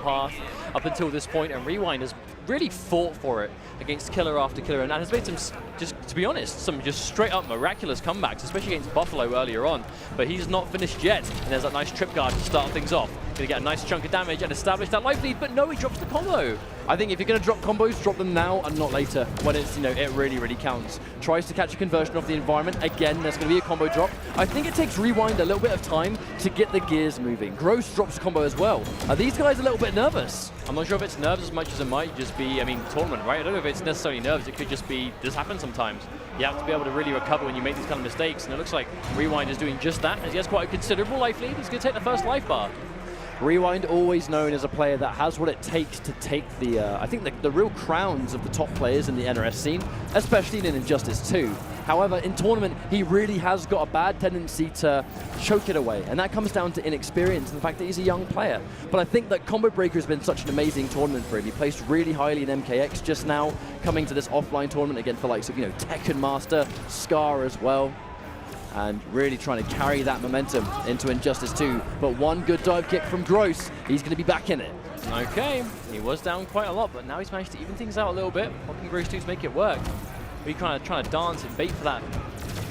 path up until this point, and Rewind has really fought for it against killer after killer, and has made some, just to be honest, some just straight up miraculous comebacks, especially against Buffalo earlier on. But he's not finished yet, and there's that nice trip guard to start things off. Gonna get a nice chunk of damage and establish that life lead, but no, he drops the combo. I think if you're going to drop combos, drop them now and not later, when it's, you know, it really, really counts. Tries to catch a conversion off the environment. Again, there's going to be a combo drop. I think it takes Rewind a little bit of time to get the gears moving. Gross drops combo as well. Are these guys a little bit nervous? I'm not sure if it's nerves as much as it might just be, I mean, tournament, right? I don't know if it's necessarily nerves. It could just be, this happens sometimes. You have to be able to really recover when you make these kind of mistakes, and it looks like Rewind is doing just that, as he has quite a considerable life lead. He's going to take the first life bar. Rewind, always known as a player that has what it takes to take the, I think, the real crowns of the top players in the NRS scene, especially in Injustice 2. However, in tournament, he really has got a bad tendency to choke it away, and that comes down to inexperience and the fact that he's a young player. But I think that Combo Breaker has been such an amazing tournament for him. He placed really highly in MKX, just now coming to this offline tournament again for likes of, you know, Tekken Master, Scar as well. And really trying to carry that momentum into Injustice 2. But one good dive kick from Gross, he's going to be back in it. Okay, he was down quite a lot, but now he's managed to even things out a little bit. What can Gross do to make it work? We're kind of trying to dance and bait for that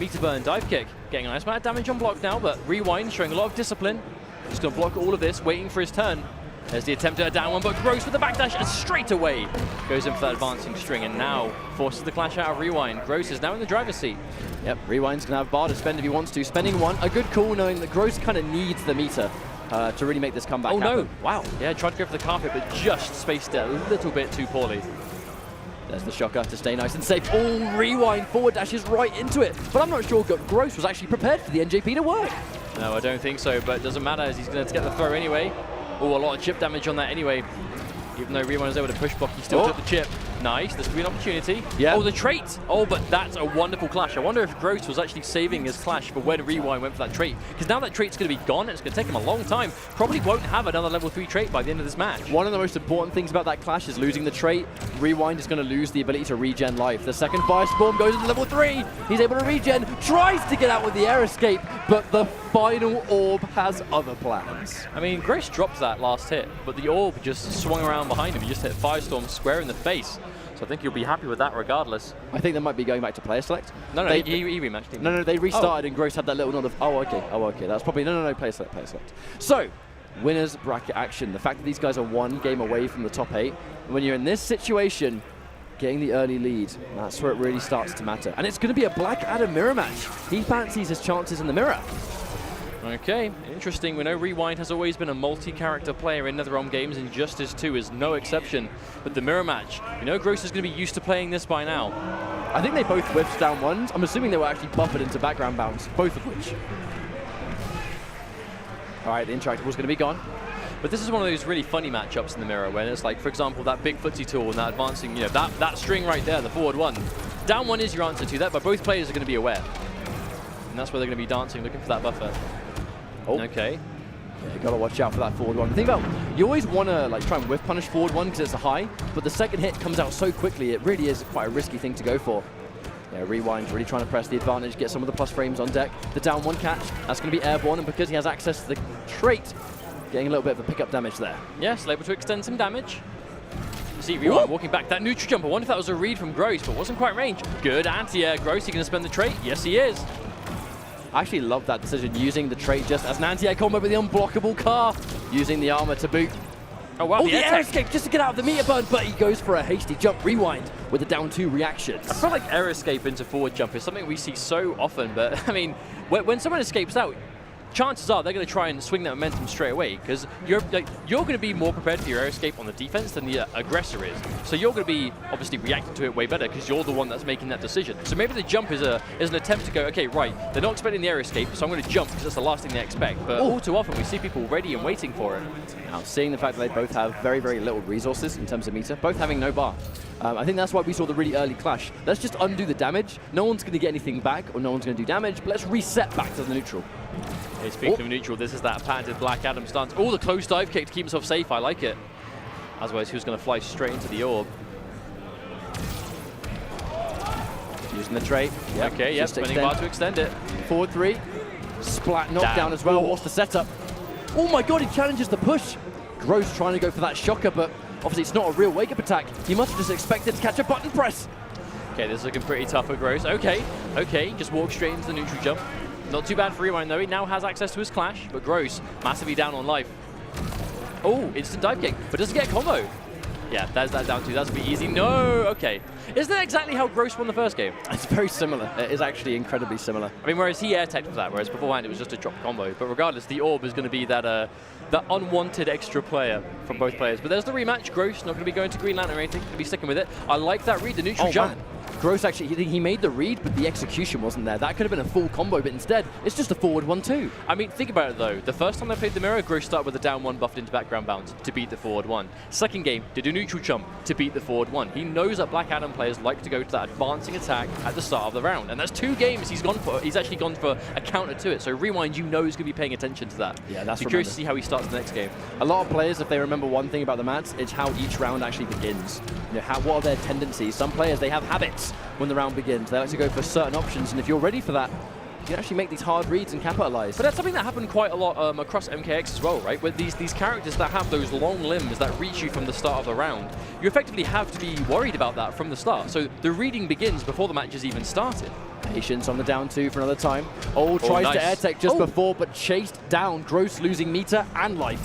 meter burn dive kick. Getting a nice amount of damage on block now, but Rewind showing a lot of discipline. Just going to block all of this, waiting for his turn. There's the attempt at a down one, but Gross with the backdash, and straight away goes in for that advancing string, and now forces the clash out of Rewind. Gross is now in the driver's seat. Yep, Rewind's going to have bar to spend if he wants to. Spending one, a good call, knowing that Gross kind of needs the meter to really make this comeback happen. No, wow. Yeah, tried to go for the carpet, but just spaced it a little bit too poorly. There's the shocker to stay nice and safe. Oh, Rewind forward dashes right into it. But I'm not sure Gross was actually prepared for the NJP to work. No, I don't think so, but it doesn't matter as he's going to get the throw anyway. Oh, a lot of chip damage on that anyway. Even though Rewind was able to push block, he still took the chip. Nice, this could be an opportunity. Yeah. Oh, the trait! Oh, but that's a wonderful clash. I wonder if Gross was actually saving his clash for when Rewind went for that trait. Because now that trait's going to be gone, and it's going to take him a long time. Probably won't have another level 3 trait by the end of this match. One of the most important things about that clash is losing the trait. Rewind is going to lose the ability to regen life. The second Firestorm goes into level 3. He's able to regen, tries to get out with the air escape, but the final orb has other plans. I mean, Gross dropped that last hit, but the orb just swung around behind him. He just hit Firestorm square in the face. So I think you'll be happy with that regardless. I think they might be going back to player select. No, he rematched him. No, they restarted and Gross had that little nod of, oh, okay. That's probably, no, player select. So, winners bracket action. The fact that these guys are one game away from the top 8, when you're in this situation, getting the early lead, that's where it really starts to matter. And it's going to be a Black Adam mirror match. He fancies his chances in the mirror. Okay, interesting. We know Rewind has always been a multi-character player in NetherRealm games, and Injustice 2 is no exception. But the mirror match, you know Gross is going to be used to playing this by now. I think they both whiffed down ones. I'm assuming they were actually buffered into background bounce, both of which. All right, the interactable's going to be gone. But this is one of those really funny matchups in the mirror when it's like, for example, that big footsie tool and that advancing, you know, that string right there, the forward one. Down one is your answer to that, but both players are going to be aware. And that's where they're going to be dancing, looking for that buffer. Oh. Okay. Yeah, you got to watch out for that forward one. The thing about, you always want to like try and whiff punish forward one because it's a high, but the second hit comes out so quickly, it really is quite a risky thing to go for. Yeah, Rewind's really trying to press the advantage, get some of the plus frames on deck. The down one catch, that's going to be airborne, and because he has access to the trait, getting a little bit of a pickup damage there. Yes, able to extend some damage. You see Rewind walking back that neutral jump. I wonder if that was a read from Gross, but wasn't quite range. Good anti-air. Gross, he going to spend the trait? Yes, he is. I actually love that decision, using the trait just as an anti-air combo with the unblockable car, using the armor to boot. Oh, wow, the air escape just to get out of the meter burn, but he goes for a hasty jump. Rewind with the down 2 reactions. I feel like air escape into forward jump is something we see so often, but I mean, when someone escapes out, chances are they're going to try and swing that momentum straight away, because you're going to be more prepared for your air escape on the defense than the aggressor is. So you're going to be obviously reacting to it way better because you're the one that's making that decision. So maybe the jump is an attempt to go, okay, right, they're not expecting the air escape, so I'm going to jump because that's the last thing they expect. But all too often we see people ready and waiting for it. Now, seeing the fact that they both have very, very little resources in terms of meter, both having no bar. I think that's why we saw the really early clash. Let's just undo the damage. No one's going to get anything back, or no one's going to do damage, but let's reset back to the neutral. Hey, speaking of neutral, this is that patented Black Adam stance. Oh, the close dive kick to keep himself safe. I like it. Otherwise, he was going to fly straight into the orb. Using the trait. Yep. Okay, yep, spending bar to extend it. Forward 3. Splat knockdown as well. What's the setup? Oh my god, he challenges the push. Gross trying to go for that shocker, but obviously it's not a real wake-up attack. He must have just expected to catch a button press. Okay, this is looking pretty tough for Gross. Okay, just walk straight into the neutral jump. Not too bad for Rewind though, he now has access to his Clash, but Gross massively down on life. Oh, instant dive kick, but doesn't get a combo. Yeah, that's that down 2, that's gonna be easy. No, okay. Isn't that exactly how Gross won the first game? It's very similar. It is actually incredibly similar. I mean, whereas he air-teched with that, whereas beforehand it was just a drop combo. But regardless, the orb is going to be that that unwanted extra player from both players. But there's the rematch. Gross not going to be going to Green Lantern or anything. Going to be sticking with it. I like that read, the neutral jump. Man. Gross actually, he made the read, but the execution wasn't there. That could have been a full combo, but instead, it's just a forward 1-2. I mean, think about it though. The first time they played the mirror, Gross started with a down 1 buffed into background bounce to beat the forward 1. Second game, did a neutral jump to beat the forward 1. He knows that Black Adam players like to go to that advancing attack at the start of the round. And that's 2 games he's gone for. He's actually gone for a counter to it. So Rewind, you know he's going to be paying attention to that. Yeah, that's Be curious to see how he starts the next game. A lot of players, if they remember one thing about the mats, it's how each round actually begins. You know, what are their tendencies? Some players, they have habits when the round begins. They like to go for certain options, and if you're ready for that, you can actually make these hard reads and capitalize. But that's something that happened quite a lot across MKX as well, right? With these characters that have those long limbs that reach you from the start of the round, you effectively have to be worried about that from the start. So the reading begins before the match has even started. Patience on the down 2 for another time. Oh, tries nice. to air tech just before, but chased down. Gross losing meter and life.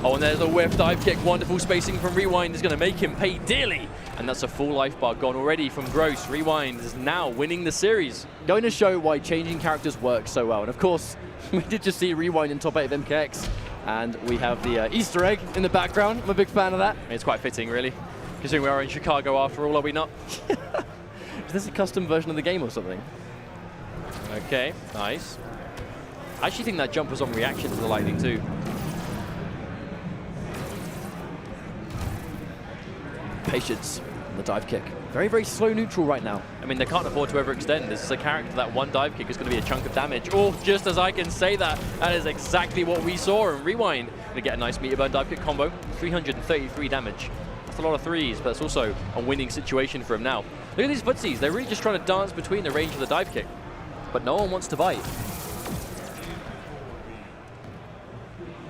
Oh, and there's a whiff dive kick. Wonderful spacing from Rewind is going to make him pay dearly. And that's a full life bar gone already from Gross. Rewind is now winning the series. Going to show why changing characters works so well. And of course, we did just see Rewind in top 8 of MKX. And we have the Easter egg in the background. I'm a big fan of that. It's quite fitting, really. Considering we are in Chicago after all, are we not? Is this a custom version of the game or something? Okay, nice. I actually think that jump was on reaction to the lightning too. Patience on the dive kick. Very, very slow neutral right now. I mean, they can't afford to overextend. This is a character that one dive kick is going to be a chunk of damage. Oh, just as I can say that, that is exactly what we saw in Rewind. Going to get a nice meter burn dive kick combo. 333 damage. That's a lot of 3s, but it's also a winning situation for him now. Look at these footsies. They're really just trying to dance between the range of the dive kick. But no one wants to bite.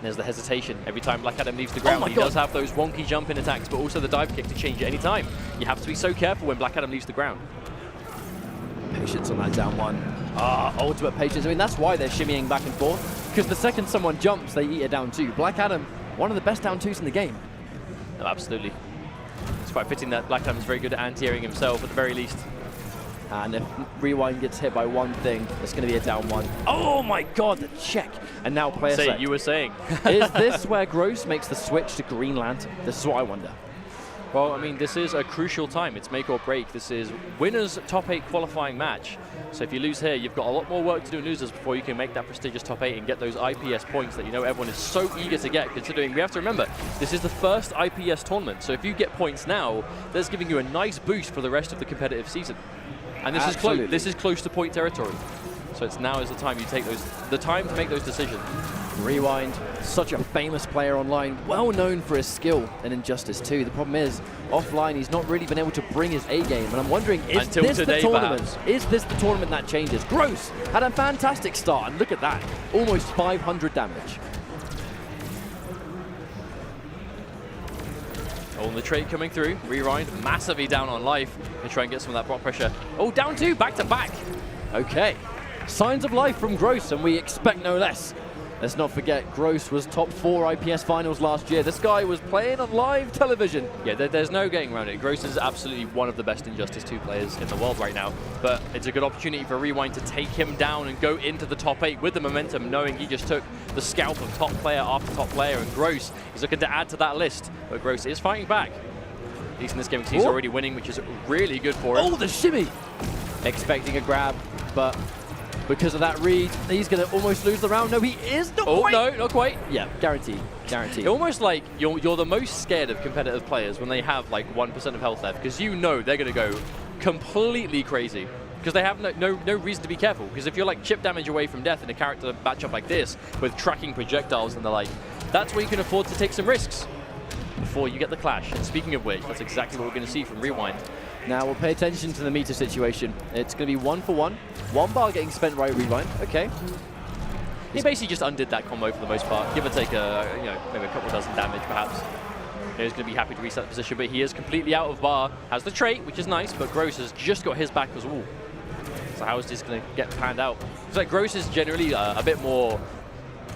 There's the hesitation. Every time Black Adam leaves the ground, he does have those wonky jump-in attacks, but also the dive kick to change it any time. You have to be so careful when Black Adam leaves the ground. Patience on that down 1. Ultimate patience. I mean, that's why they're shimmying back and forth, because the second someone jumps, they eat a down 2. Black Adam, one of the best down 2s in the game. No, absolutely. It's quite fitting that Black Adam is very good at anti-airing himself, at the very least. And if Rewind gets hit by one thing, it's going to be a down 1. Oh my god, the check! And now player select. You were saying. Is this where Gross makes the switch to Green Lantern? This is what I wonder. Well, I mean, this is a crucial time. It's make or break. This is winner's top 8 qualifying match. So if you lose here, you've got a lot more work to do in losers before you can make that prestigious top 8 and get those IPS points that you know everyone is so eager to get, considering we have to remember, this is the first IPS tournament. So if you get points now, that's giving you a nice boost for the rest of the competitive season. And this is close. This is close to point territory. So it's now is the time you take the time to make those decisions. Rewind, such a famous player online, well known for his skill in Injustice 2. The problem is, offline, he's not really been able to bring his A game. And I'm wondering, is this the tournament? Is this the tournament that changes? Gross had a fantastic start, and look at that, almost 500 damage. Oh, and the trade coming through. Rewind massively down on life. They try and get some of that block pressure. Oh, down 2, back to back. Okay, signs of life from Gross, and we expect no less. Let's not forget, Gross was top 4 IPS finals last year. This guy was playing on live television. Yeah, there's no getting around it. Gross is absolutely one of the best Injustice 2 players in the world right now. But it's a good opportunity for Rewind to take him down and go into the top 8 with the momentum, knowing he just took the scalp of top player after top player. And Gross is looking to add to that list. But Gross is fighting back. At least in this game, because he's already winning, which is really good for him. Oh, the shimmy! Expecting a grab, but because of that read, he's going to almost lose the round. No, he is not quite. Oh, no, not quite. Yeah, guaranteed. Guaranteed. Almost like you're the most scared of competitive players when they have like 1% of health left, because you know they're going to go completely crazy. Because they have no reason to be careful. Because if you're like chip damage away from death in a character matchup like this, with tracking projectiles and the like, that's where you can afford to take some risks before you get the clash. And speaking of which, that's exactly what we're going to see from Rewind. Now we'll pay attention to the meter situation. It's going to be 1 for 1. 1 bar getting spent by Rewind. Okay. He basically just undid that combo for the most part, give or take maybe a couple dozen damage perhaps. He's going to be happy to reset the position, but he is completely out of bar. Has the trait, which is nice, but Gross has just got his back as well. So how is this going to get panned out? It's like Gross is generally a bit more,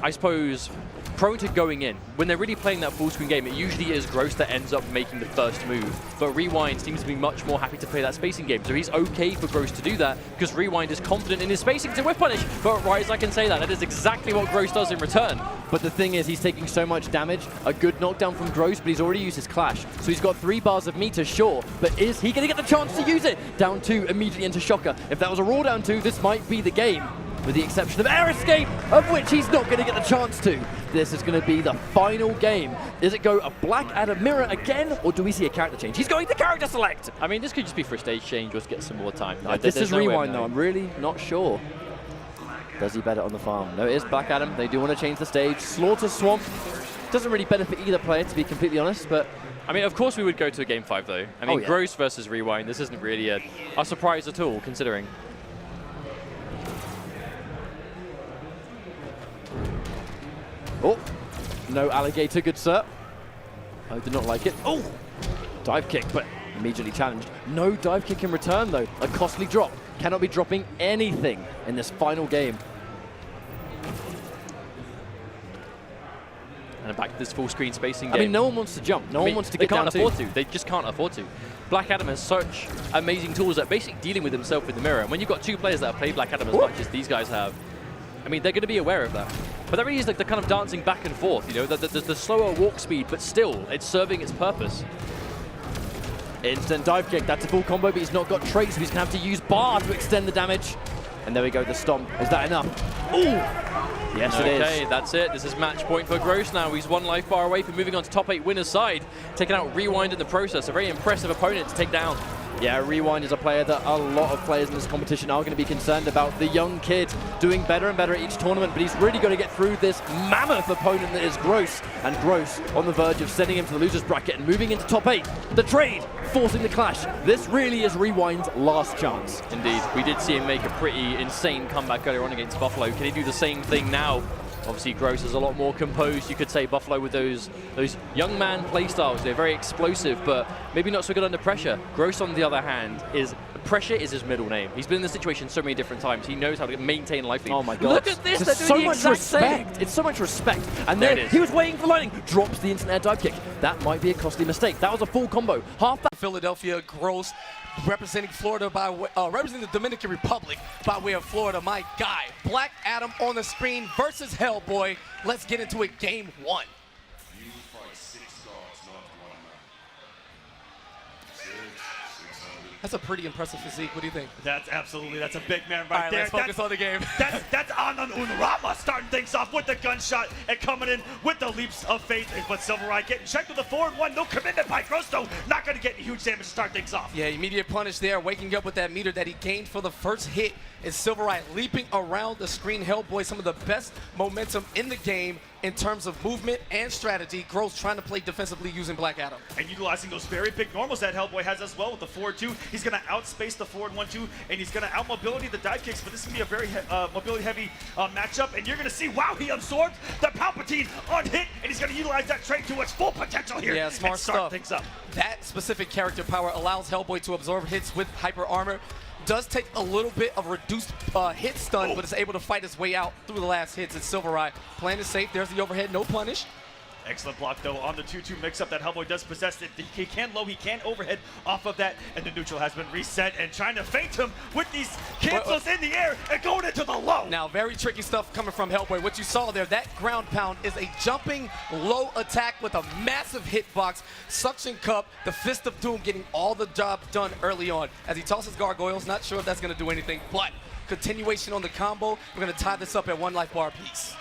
I suppose, prone to going in. When they're really playing that full screen game, it usually is Gross that ends up making the first move. But Rewind seems to be much more happy to play that spacing game. So he's okay for Gross to do that because Rewind is confident in his spacing to whiff punish. But Rise, I can say that. That is exactly what Gross does in return. But the thing is, he's taking so much damage. A good knockdown from Gross, but he's already used his Clash. So he's got 3 bars of meter, sure. But is he going to get the chance to use it? Down 2 immediately into Shocker. If that was a raw down 2, this might be the game. With the exception of Air Escape, of which he's not going to get the chance to. This is going to be the final game. Does it go a Black Adam mirror again, or do we see a character change? He's going to character select! I mean, this could just be for a stage change or to get some more time. This is Rewind, though. I'm really not sure. Does he bet it on the farm? No, it is Black Adam. They do want to change the stage. Slaughter Swamp doesn't really benefit either player, to be completely honest, but... I mean, of course we would go to a game 5, though. I mean, yeah. Gross versus Rewind, this isn't really a surprise at all, considering. Oh, no alligator, good sir. I did not like it. Oh, dive kick, but immediately challenged. No dive kick in return, though. A costly drop. Cannot be dropping anything in this final game. And back to this full screen spacing game. I mean, no one wants to jump. No one wants to get down. They can't afford to. They just can't afford to. Black Adam has such amazing tools at basically dealing with himself with the mirror. And when you've got 2 players that have played Black Adam as much as these guys have, I mean, they're going to be aware of that. But that really is like the kind of dancing back and forth, you know, the slower walk speed, but still, it's serving its purpose. Instant dive kick. That's a full combo, but he's not got traits, so he's going to have to use bar to extend the damage. And there we go, the stomp. Is that enough? Ooh! Yes, it is. Okay, that's it. This is match point for Gross now. He's 1 life bar away from moving on to top 8 winner's side. Taking out Rewind in the process. A very impressive opponent to take down. Yeah, Rewind is a player that a lot of players in this competition are going to be concerned about. The young kid doing better and better at each tournament, but he's really got to get through this mammoth opponent that is Gross. And Gross on the verge of sending him to the loser's bracket and moving into top 8. The trade, forcing the clash. This really is Rewind's last chance. Indeed. We did see him make a pretty insane comeback earlier on against Buffalo. Can he do the same thing now? Obviously, Gross is a lot more composed. You could say Buffalo with those young man playstyles. They're very explosive, but maybe not so good under pressure. Gross, on the other hand, pressure is his middle name. He's been in this situation so many different times. He knows how to maintain life lead. Oh my God! Look at this! There's They're so doing the much exact respect. same. It's so much respect. And there then it is. he was waiting for lightning. Drops the instant air dive kick. That might be a costly mistake. That was a full combo. Half that. Philadelphia, Gross, representing Florida representing the Dominican Republic by way of Florida. My guy, Black Adam on the screen versus Hellboy. Let's get into it. Game 1. That's a pretty impressive physique. What do you think? That's a big man All right right, there. let's focus on the game. That's Anand Unrama starting things off with the gunshot and coming in with the leaps of faith. But Sylverrye getting checked with a 4-1. No commitment by Gross, though. Not going to get huge damage to start things off. Yeah, immediate punish there, waking up with that meter that he gained for the first hit. Is Sylverrye leaping around the screen. Hellboy, some of the best momentum in the game in terms of movement and strategy. Gross trying to play defensively using Black Adam. And utilizing those very big normals that Hellboy has as well with the 4-2. He's going to outspace the forward 1-2, and he's going to out-mobility the dive kicks, but this is going to be a very mobility-heavy matchup, and you're going to see, wow, he absorbed the Palpatine on hit, and he's going to utilize that trait to its full potential here. Yeah, smart and start stuff. things up. That specific character power allows Hellboy to absorb hits with hyper armor. Does take a little bit of reduced hit stun, but is able to fight his way out through the last hits. It's Sylverrye playing it safe. There's the overhead, no punish. Excellent block, though, on the 2-2 mix-up that Hellboy does possess. He can low, he can overhead off of that, and the neutral has been reset, and trying to feint him with these cancels in the air and going into the low. Now, very tricky stuff coming from Hellboy. What you saw there, that ground pound is a jumping low attack with a massive hitbox. Suction cup, the Fist of Doom getting all the job done early on. As he tosses gargoyles, not sure if that's going to do anything, but continuation on the combo. We're going to tie this up at 1 life bar apiece.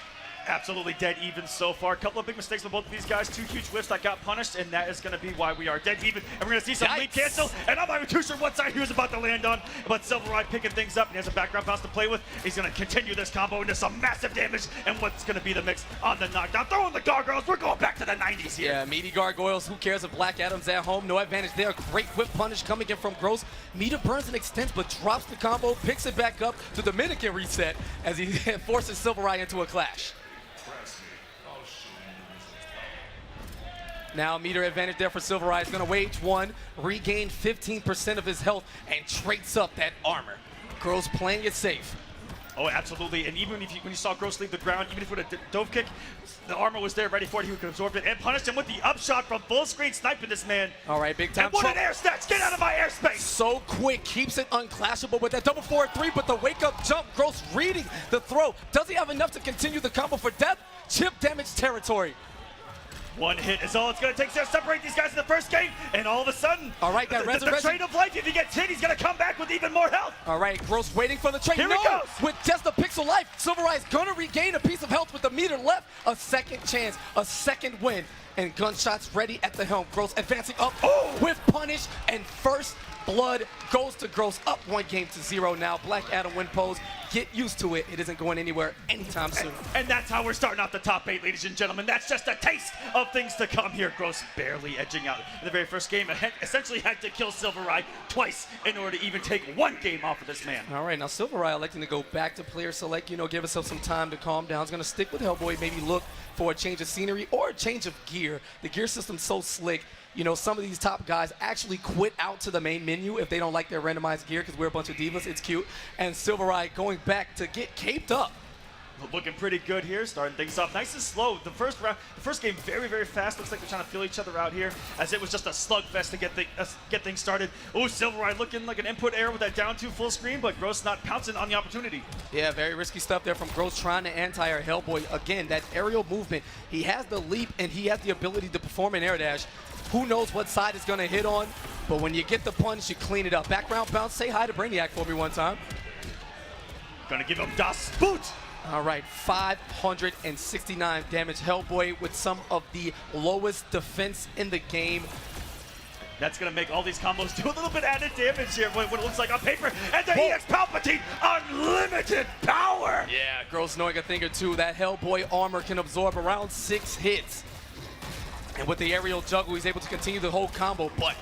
Absolutely dead even so far. A couple of big mistakes with both of these guys. 2 huge whiffs that got punished, and that is going to be why we are dead even. And we're going to see some lead cancel, and I'm not even too sure what side he was about to land on, but Sylverrye picking things up, and he has a background bounce to play with. He's going to continue this combo into some massive damage, and what's going to be the mix on the knockdown. Throwing the gargoyles. We're going back to the 90s here. Yeah, meaty gargoyles. Who cares if Black Adam's at home? No advantage there. Great whip punish coming in from Gross. Meter burns and extends, but drops the combo, picks it back up to Dominican reset as he forces Sylverrye into a clash. Now meter advantage there for Sylverrye. He's going to wage one, regain 15% of his health, and traits up that armor. Gross playing it safe. Oh, absolutely. And even if when you saw Gross leave the ground, even if with a dove kick, the armor was there ready for it. He could absorb it and punish him with the upshot from full screen, sniping this man. All right, big time. And what an air snatch! Get out of my airspace! So quick, keeps it unclashable with that double forward 3, but the wake up jump, Gross reading the throw. Does he have enough to continue the combo for death? Chip damage territory. One hit is all it's going to take to separate these guys in the first game, and all of a sudden, all right, that the trade of life, if he gets hit, he's going to come back with even more health. All right, Gross waiting for the trade. Here he goes. With just a pixel life, Sylverrye is going to regain a piece of health with the meter left. A second chance, a second win, and gunshots ready at the helm. Gross advancing up with punish, and first blood goes to Gross, up 1-0 now. Black Adam win pose. Get used to it. It isn't going anywhere anytime soon. And that's how we're starting off the top 8, ladies and gentlemen. That's just a taste of things to come here. Gross barely edging out in the very first game. Essentially had to kill Sylverrye twice in order to even take 1 game off of this man. All right, now Sylverrye electing to go back to player select, give himself some time to calm down. He's going to stick with Hellboy, maybe look for a change of scenery or a change of gear. The gear system's so slick. Some of these top guys actually quit out to the main menu if they don't like their randomized gear because we're a bunch of divas. It's cute. And Sylverrye going back to get caped up. Looking pretty good here, starting things off nice and slow. The first game very, very fast. Looks like they're trying to feel each other out here, as it was just a slugfest to get things started. Oh, Sylverrye looking like an input error with that down 2 full screen, but Gross not pouncing on the opportunity. Yeah, very risky stuff there from Gross trying to anti-air Hellboy. Again, that aerial movement. He has the leap and he has the ability to perform an air dash. Who knows what side it's going to hit on, but when you get the punch, you clean it up. Background bounce, say hi to Brainiac for me one time. Gonna give him Das Boot. All right, 569 damage. Hellboy with some of the lowest defense in the game. That's going to make all these combos do a little bit added damage here, what it looks like on paper. And the EX Palpatine, unlimited power! Yeah, Gross knowing a thing or two. That Hellboy armor can absorb around 6 hits. And with the aerial juggle, he's able to continue the whole combo. But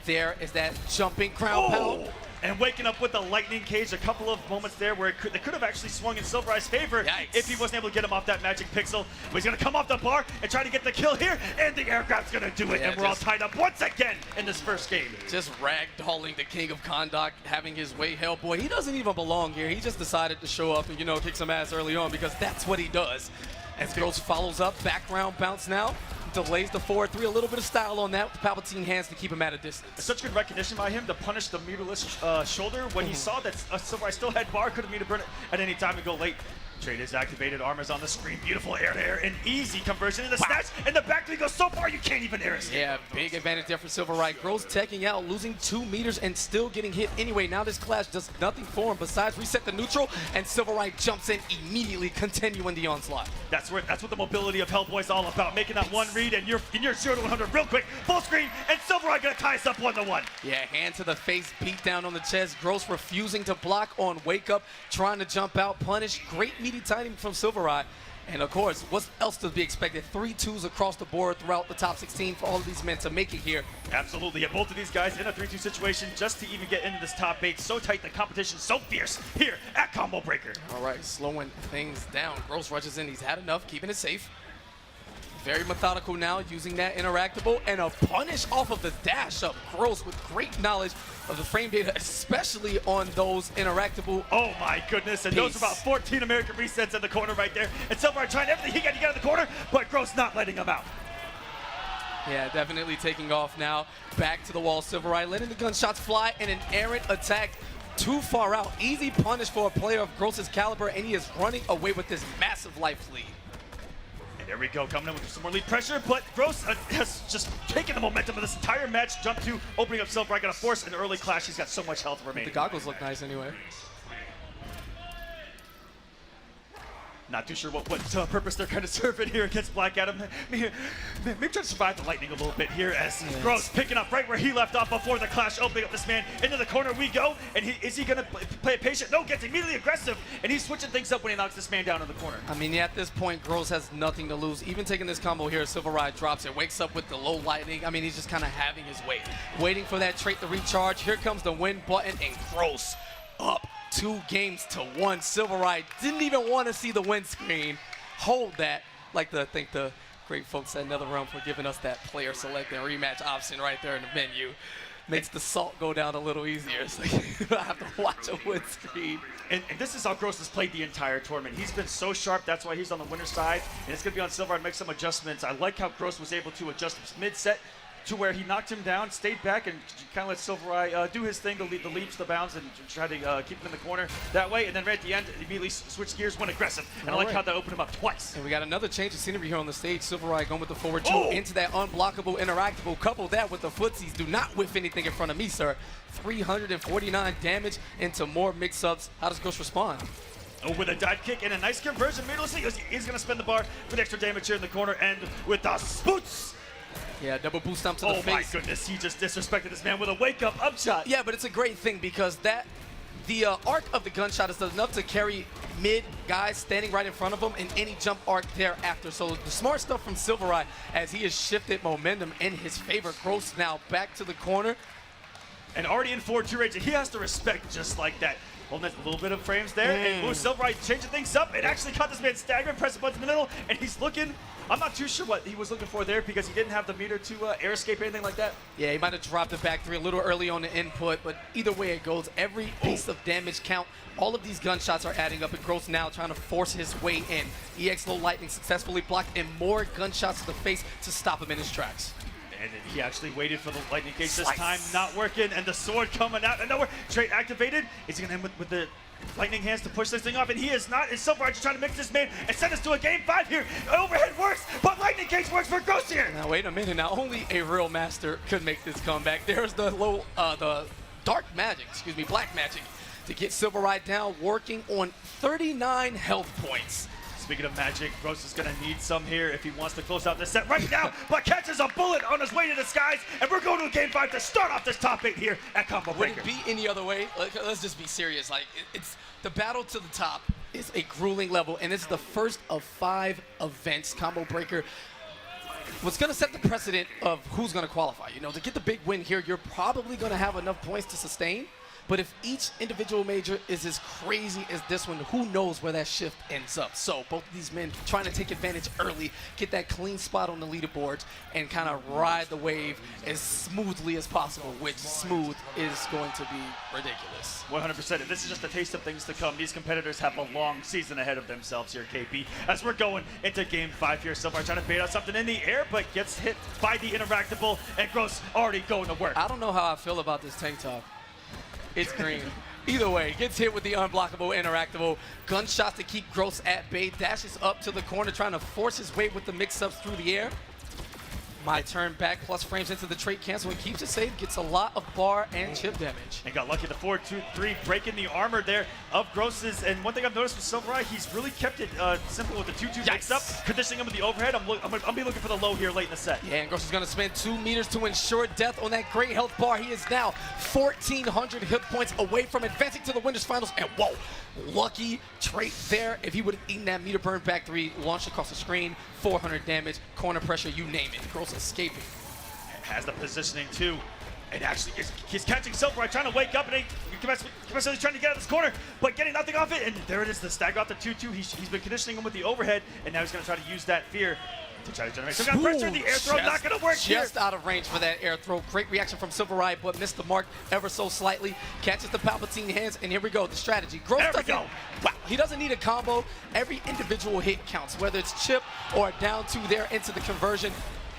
there is that jumping crown pound. And waking up with the lightning cage, a couple of moments there where they could have actually swung in Sylverrye's favor if he wasn't able to get him off that magic pixel. But he's going to come off the bar and try to get the kill here, and the air grab's going to do it, and we're all tied up once again in this first game. Just ragdolling the king of Kondak, having his way. Hellboy, he doesn't even belong here. He just decided to show up and, kick some ass early on because that's what he does. As Gross follows up, background bounce now. Delays the 4-3, a little bit of style on that with Palpatine hands to keep him at a distance. Such good recognition by him to punish the meterless shoulder when he saw that Sylverrye still had bar, could have meter burn it at any time and go late. Trade is activated, armor's on the screen, beautiful air to air, an easy conversion in the snatch, and the back three goes so far you can't even air it. Yeah, big advantage there for Sylverrye. Gross teching out, losing 2 meters and still getting hit anyway. Now this clash does nothing for him besides reset the neutral, and Sylverrye jumps in immediately, continuing the onslaught. That's what the mobility of Hellboy's all about, making that one read, and you're 0 to 100 real quick, full screen, and Sylverrye gonna tie us up 1-1. Yeah, hand to the face, beat down on the chest. Gross refusing to block on wake up, trying to jump out, punish. Great meaty timing from Sylverrye. And of course, what else to be expected? 3 2s across the board throughout the top 16 for all of these men to make it here. Absolutely, and both of these guys in a 3-2 situation just to even get into this top 8. So tight, the competition so fierce here at Combo Breaker. All right, slowing things down. Gross rushes in, he's had enough, keeping it safe. Very methodical now, using that interactable, and a punish off of the dash up. Gross with great knowledge of the frame data, especially on those interactable. Oh my goodness, and those are about 14 American resets in the corner right there. And Sylverrye trying everything he got to get out of the corner, but Gross not letting him out. Yeah, definitely taking off now. Back to the wall, Sylverrye letting the gunshots fly, and an errant attack too far out. Easy punish for a player of Gross's caliber, and he is running away with this massive life lead. There we go, coming in with some more lead pressure, but Gross has just taken the momentum of this entire match. Jump to opening up Sylverrye, gonna force an early clash. He's got so much health remaining. The goggles look nice anyway. Not too sure what purpose they're kind of serving here against Black Adam. Maybe try to survive the lightning a little bit here as Gross picking up right where he left off before the clash, opening up this man into the corner we go. And is he going to play it patient? No, gets immediately aggressive, and he's switching things up when he knocks this man down in the corner. I mean, at this point, Gross has nothing to lose. Even taking this combo here, Sylverrye drops it, wakes up with the low lightning. I mean, he's just kind of having his way, waiting for that trait to recharge. Here comes the win button, and Gross up 2 games to 1. Sylverrye didn't even want to see the win screen. Hold that. Like to thank the great folks at NetherRealm for giving us that player select and rematch option right there in the menu. Makes the salt go down a little easier. So you don't have to watch a win screen. And this is how Gross has played the entire tournament. He's been so sharp. That's why he's on the winner's side. And it's going to be on Sylverrye to make some adjustments. I like how Gross was able to adjust mid-set to where he knocked him down, stayed back, and kind of let Sylverrye do his thing, the leaps, the bounds, and try to keep him in the corner that way. And then right at the end, immediately switch gears, went aggressive. And I like how that opened him up twice. And we got another change of scenery here on the stage. Sylverrye going with the forward 2 into that unblockable, interactable. Couple that with the footsies. Do not whiff anything in front of me, sir. 349 damage into more mix-ups. How does Ghost respond? Oh, with a dive kick and a nice conversion. He's going to spend the bar for the extra damage here in the corner. And with the spoots. Yeah, double boost stomp to the face. Oh my goodness, he just disrespected this man with a wake-up upshot. Yeah, but it's a great thing because the arc of the gunshot is enough to carry mid guys standing right in front of him and any jump arc thereafter. So the smart stuff from Sylverrye as he has shifted momentum in his favor. Gross now back to the corner. And already in 4-2 range, he has to respect just like that. Holding a little bit of frames there, and Sylverrye changing things up. It actually caught this man staggering, press a button in the middle, and he's looking. I'm not too sure what he was looking for there because he didn't have the meter to air escape or anything like that. Yeah, he might have dropped it back 3 a little early on the input, but either way it goes, every piece of damage count. All of these gunshots are adding up, and Gross now trying to force his way in. EX Low Lightning successfully blocked, and more gunshots to the face to stop him in his tracks. And he actually waited for the lightning cage this time, not working, and the sword coming out of nowhere. Trait activated. Is he going to end with the lightning hands to push this thing off? And he is not. And Sylverrye just trying to mix this man and send us to a game 5 here. Overhead works, but lightning cage works for Gross here. Now wait a minute. Now only a real master could make this comeback. There's the the dark magic, black magic, to get Sylverrye down, working on 39 health points. Speaking of magic, Gross is going to need some here if he wants to close out this set right now, but catches a bullet on his way to the skies, and we're going to a game 5 to start off this top 8 here at Combo Breaker. Would it be any other way? Let's just be serious. Like, it's the battle to the top is a grueling level, and it's the first of 5 events. Combo Breaker was going to set the precedent of who's going to qualify. You know, to get the big win here, you're probably going to have enough points to sustain. But if each individual major is as crazy as this one, who knows where that shift ends up. So both of these men trying to take advantage early, get that clean spot on the leaderboards, and kind of ride the wave as smoothly as possible, which smooth is going to be ridiculous. 100%. And this is just a taste of things to come. These competitors have a long season ahead of themselves here, KP. As we're going into game 5 here, Sylverrye trying to bait out something in the air, but gets hit by the interactable, and Gross already going to work. I don't know how I feel about this tank top. It's green. Either way, gets hit with the unblockable, interactable. Gunshots to keep Gross at bay. Dashes up to the corner, trying to force his way with the mix-ups through the air. My turn back, plus frames into the trait cancel and keeps it safe. Gets a lot of bar and chip damage. And got lucky, the 4-2-3, breaking the armor there of Gross's. And one thing I've noticed with Sylverrye, he's really kept it simple with the 2-2 mix-up, conditioning him with the overhead. I'll be looking for the low here late in the set. Yeah, and Gross is going to spend 2 meters to ensure death on that great health bar. He is now 1,400 hit points away from advancing to the winners finals. And whoa, lucky trait there. If he would have eaten that meter burn back 3, launched across the screen, 400 damage, corner pressure, you name it. Gross escaping. Has the positioning too. And actually, he's catching Sylverrye, trying to wake up, and he's trying to get out of this corner, but getting nothing off it. And there it is, the stagger off the 2-2. He's been conditioning him with the overhead, and now he's going to try to use that fear to try to generate some kind of pressure. The air throw not going to work here. Just out of range for that air throw. Great reaction from Sylverrye, but missed the mark ever so slightly. Catches the Palpatine hands, and here we go. The strategy. Gross doesn't. Wow, he doesn't need a combo. Every individual hit counts, whether it's chip or down 2 there into the conversion.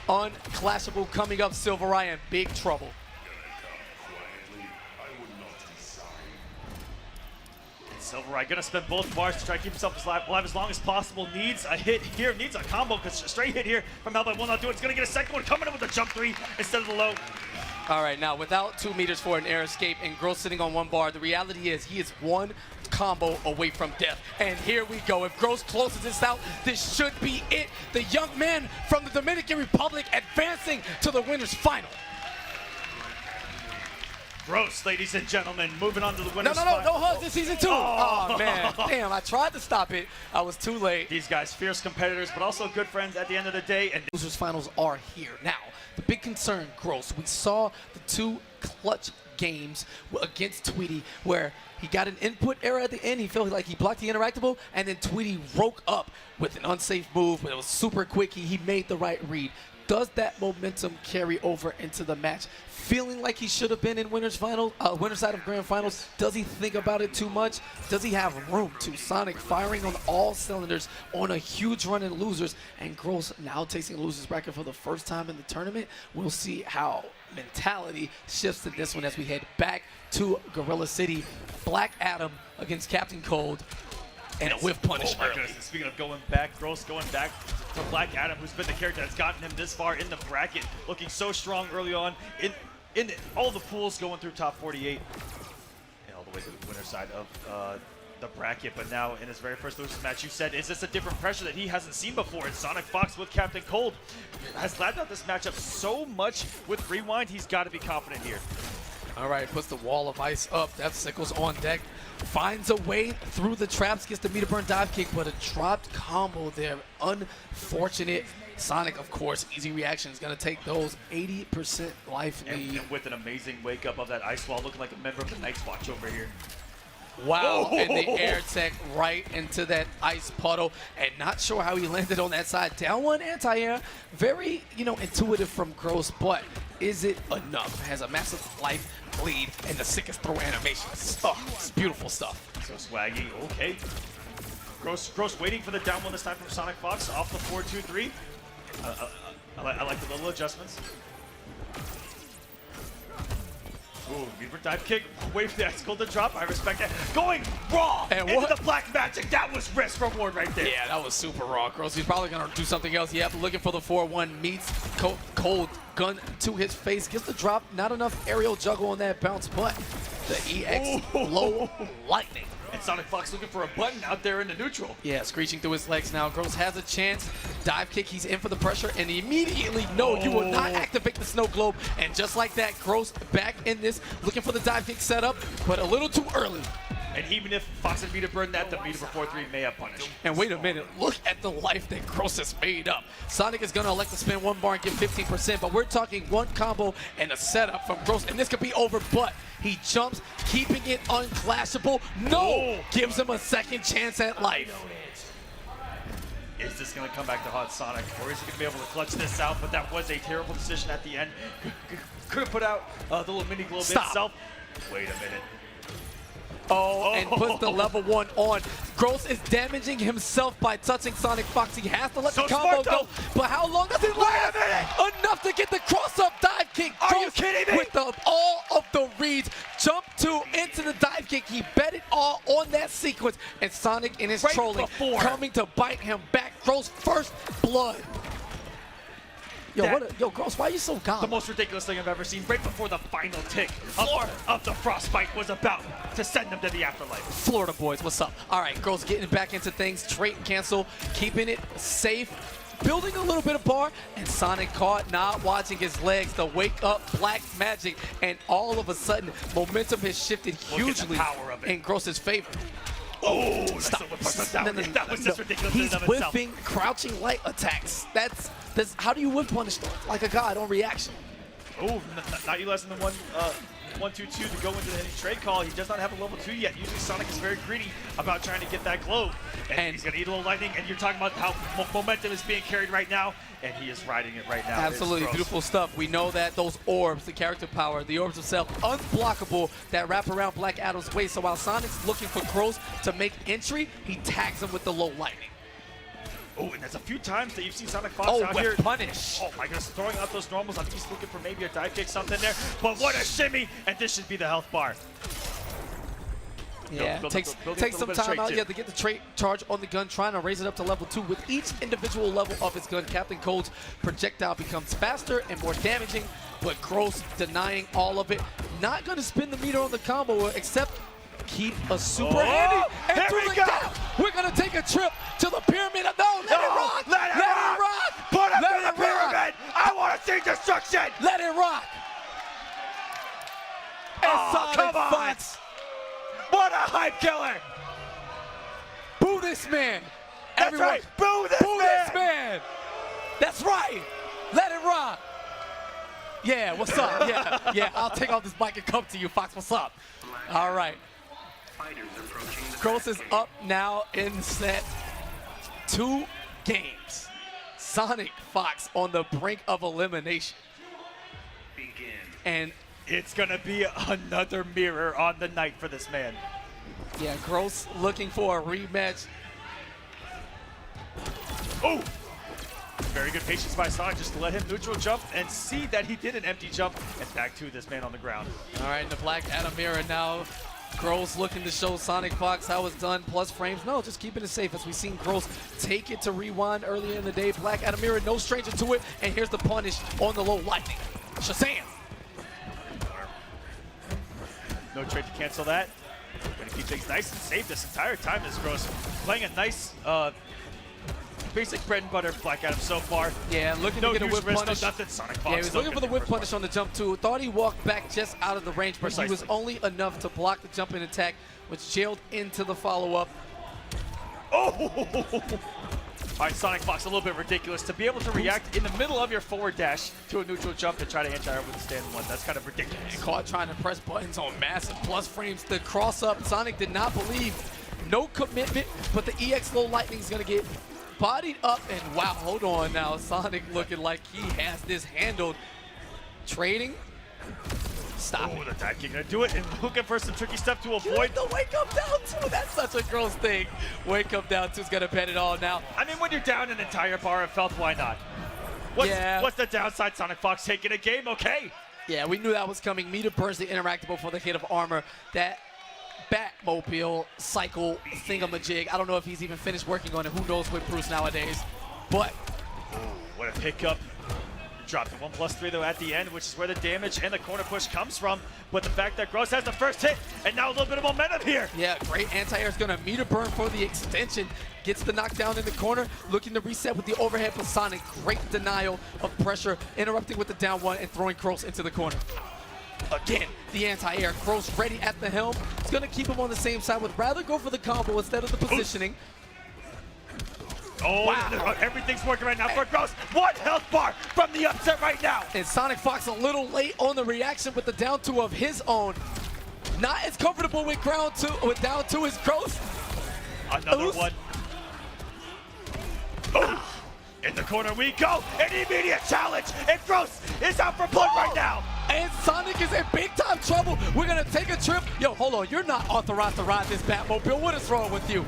Unclashable coming up. Sylverrye in big trouble. Sylverrye gonna spend both bars to try to keep himself alive as long as possible. Needs a hit here, needs a combo, because a straight hit here from Hellboy will not do it. It's gonna get a second one coming in with a jump 3 instead of the low. All right, now without 2 meters for an air escape and Gross sitting on 1 bar, the reality is he is 1 combo away from death. And here we go. If Gross closes this out, this should be it. The young man from the Dominican Republic advancing to the winner's final. Gross, ladies and gentlemen, moving on to the No, winners. no, no, no hugs in season 2. Oh. Oh, man. Damn, I tried to stop it. I was too late. These guys, fierce competitors, but also good friends at the end of the day. And Losers finals are here. Now, the big concern, Gross, we saw the 2 clutch games against Tweedy where he got an input error at the end. He felt like he blocked the interactable, and then Tweedy woke up with an unsafe move, but it was super quick. He made the right read. Does that momentum carry over into the match? Feeling like he should have been in winner's side of grand finals. Does he think about it too much? Does he have room to? Sonic firing on all cylinders on a huge run in losers, and Gross now tasting losers bracket for the first time in the tournament. We'll see how mentality shifts to this one as we head back to Gorilla City. Black Adam against Captain Cold. And a whiff punish oh my early. goodness. Speaking of going back, Gross going back to Black Adam, who's been the character that's gotten him this far in the bracket, looking so strong early on in all the pools, going through top 48 and all the way to the winner's side of the bracket. But now in his very first losers match, you said, is this a different pressure that he hasn't seen before? And SonicFox with Captain Cold has lapped out this matchup so much with Rewind. He's got to be confident here. All right, puts the wall of ice up. That Sickles on deck. Finds a way through the traps, gets the meter burn dive kick, but a dropped combo there. Unfortunate. Sonic, of course, easy reaction is going to take those 80% life lead. And with an amazing wake up of that ice wall, looking like a member of the Night's Watch over here. Wow, Oh. and the air tech right into that ice puddle, and not sure how he landed on that side. Down one anti-air, very, intuitive from Gross, but is it enough? Has a massive life lead and the sickest throw animations. Oh, it's beautiful stuff. So swaggy, okay. Gross waiting for the down one this time from SonicFox off the 4-2-3. I like the little adjustments. Ooh, Beaver dive kick, wait for the ice cold to drop. I respect that. Going raw And into what? the black magic. That was risk reward right there. Yeah, that was super raw. Gross, he's probably going to do something else. Yep, looking for the 4-1, meets Cold, gun to his face, gets the drop. Not enough aerial juggle on that bounce, but the EX low lightning. And SonicFox looking for a button out there in the neutral. Yeah, screeching through his legs now. Gross has a chance. Dive kick, he's in for the pressure, and immediately, no, you will not activate the snow globe. And just like that, Gross back in this, looking for the dive kick setup, but a little too early. And even if Fox and Meter burn that, the Meter before 3 may have punished. And wait a minute, look at the life that Gross has made up. Sonic is gonna elect to spend 1 bar and get 15%, but we're talking 1 combo and a setup from Gross, and this could be over, but he jumps, keeping it unclashable. No! Gives him a second chance at life. Is this going to come back to haunt Sonic, or is he going to be able to clutch this out? But that was a terrible decision at the end. Could have put out the little mini globe itself. Wait a minute. Oh, and puts the level 1 on. Gross is damaging himself by touching SonicFox. He has to let the combo go. But how long does it last? Enough to get the cross-up dive kick. Are Gross you kidding me? with all of the reads. Jump 2 into the dive kick. He bet it all on that sequence. And Sonic in his trolling coming to bite him back. Gross first blood. Yo, Gross, why are you so calm? The most ridiculous thing I've ever seen, right before the final tick of the frostbite was about to send them to the afterlife. Florida boys, what's up? All right, Gross getting back into things. Trait cancel, keeping it safe, building a little bit of bar, and Sonic caught not watching his legs to wake up black magic, and all of a sudden, momentum has shifted hugely in Gross's favor. Oh, Stop. That was just ridiculous. He's in and of itself. whiffing crouching light attacks. That's how do you whiff punish like a god on reaction? Oh, not utilizing the 1-2-2 to go into any trade call. He does not have a level 2 yet. Usually Sonic is very greedy about trying to get that globe. And he's going to eat a little lightning. And you're talking about how momentum is being carried right now. And he is riding it right now. Absolutely, beautiful stuff. We know that those orbs, the character power, the orbs themselves, unblockable, that wrap around Black Adam's waist. So while Sonic's looking for Gross to make entry, he tags him with the low lightning. Oh, and there's a few times that you've seen SonicFox out here. Punish. Oh my goodness, throwing out those normals. I think he's looking for maybe a dive kick, something there. But what a shimmy, and this should be the health bar. Yeah, takes some time out to get the trait charge on the gun, trying to raise it up to level 2. With each individual level of his gun, Captain Cold's projectile becomes faster and more damaging, but Gross denying all of it. Not going to spin the meter on the combo, except keep a super handy. And here through we the go. gap, we're going to take a trip to the pyramid. No, let it rock. Let it rock. Put him in the pyramid. I want to see destruction. Let it rock. And Oh, come on. SonicFox, What a hype killer. boo this man. That's Everyone, right. Boo this boo man. this man. That's right. Let it rock. Yeah, what's up? Yeah, I'll take off this mic and come to you, Fox. What's up? All right. Gross is up now in set 2 games. SonicFox on the brink of elimination. And It's going to be another mirror on the night for this man. yeah, Gross looking for a rematch. Oh! Very good patience by Sonic just to let him neutral jump and see that he did an empty jump and back to this man on the ground. All right, and the Black Adam mirror now. Gross looking to show SonicFox how it's done. Plus frames. No, just keeping it safe as we've seen Gross take it to rewind earlier in the day. Black Adam mirror, no stranger to it. And here's the punish on the low lightning. Shazam! No trade to cancel that. Going to keep things nice and safe this entire time. This Gross playing a nice, basic bread and butter Black Adam so far. Yeah, looking No to get a huge whip risk, punish. no nothing. SonicFox Yeah, he was still looking for getting the whip first punish on the jump too. Thought he walked back just out of the range, but he was Precisely. only enough to block the jump and attack, which jailed into the follow-up. Oh! All right, SonicFox, a little bit ridiculous to be able to react in the middle of your forward dash to a neutral jump and try to anti-air with a stand one. That's kind of ridiculous. Caught trying to press buttons on massive plus frames. The cross-up, Sonic did not believe. No commitment, but the EX low lightning is going to get bodied up. And wow, hold on now. Sonic looking like he has this handled. Trading. Stop Oh, it. the dive kick gonna do it, and looking for some tricky stuff to avoid. The wake up down two. That's such a gross thing. Wake up down two's gonna bet it all now. I mean, when you're down an entire bar of felt, why not? What's the downside? SonicFox taking a game, okay? Yeah, we knew that was coming. Meter burns the interactable for the hit of armor. That Batmobile cycle thingamajig. I don't know if he's even finished working on it. Who knows with Bruce nowadays? But What a pickup. Dropped the 1+3 though at the end, which is where the damage and the corner push comes from. But the fact that Gross has the first hit, and now a little bit of momentum here. yeah, great anti-air is gonna meter burn for the extension. Gets the knockdown in the corner, looking to reset with the overhead for Sonic. Great denial of pressure, interrupting with the down one and throwing Gross into the corner. Again, the anti-air. Gross ready at the helm. It's gonna keep him on the same side. Would rather go for the combo instead of the positioning. Oh, Wow. everything's working right now for Gross. 1 health bar from the upset right now. And SonicFox a little late on the reaction with the down two of his own. Not as comfortable with down two as Gross. Another Oof. one. Oh, in the corner we go. An immediate challenge. And Gross is out for blood right now. And Sonic is in big time trouble. We're gonna take a trip. Yo, hold on, you're not authorized to ride this Batmobile. What is wrong with you?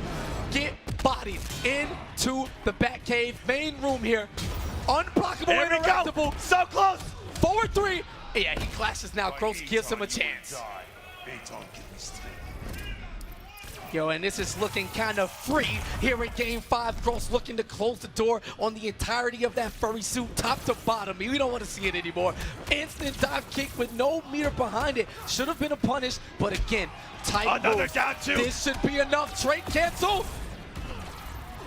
Get bodied into the Batcave main room here. Unblockable, There we interactable. go. So close. Forward 3. Yeah, he clashes now. Gross gives him a chance. Yo, and this is looking kind of free here in Game 5. Gross looking to close the door on the entirety of that furry suit, top to bottom. We don't want to see it anymore. Instant dive kick with no meter behind it. Should have been a punish, but again, tight Another move. down two. This should be enough. Trade cancel.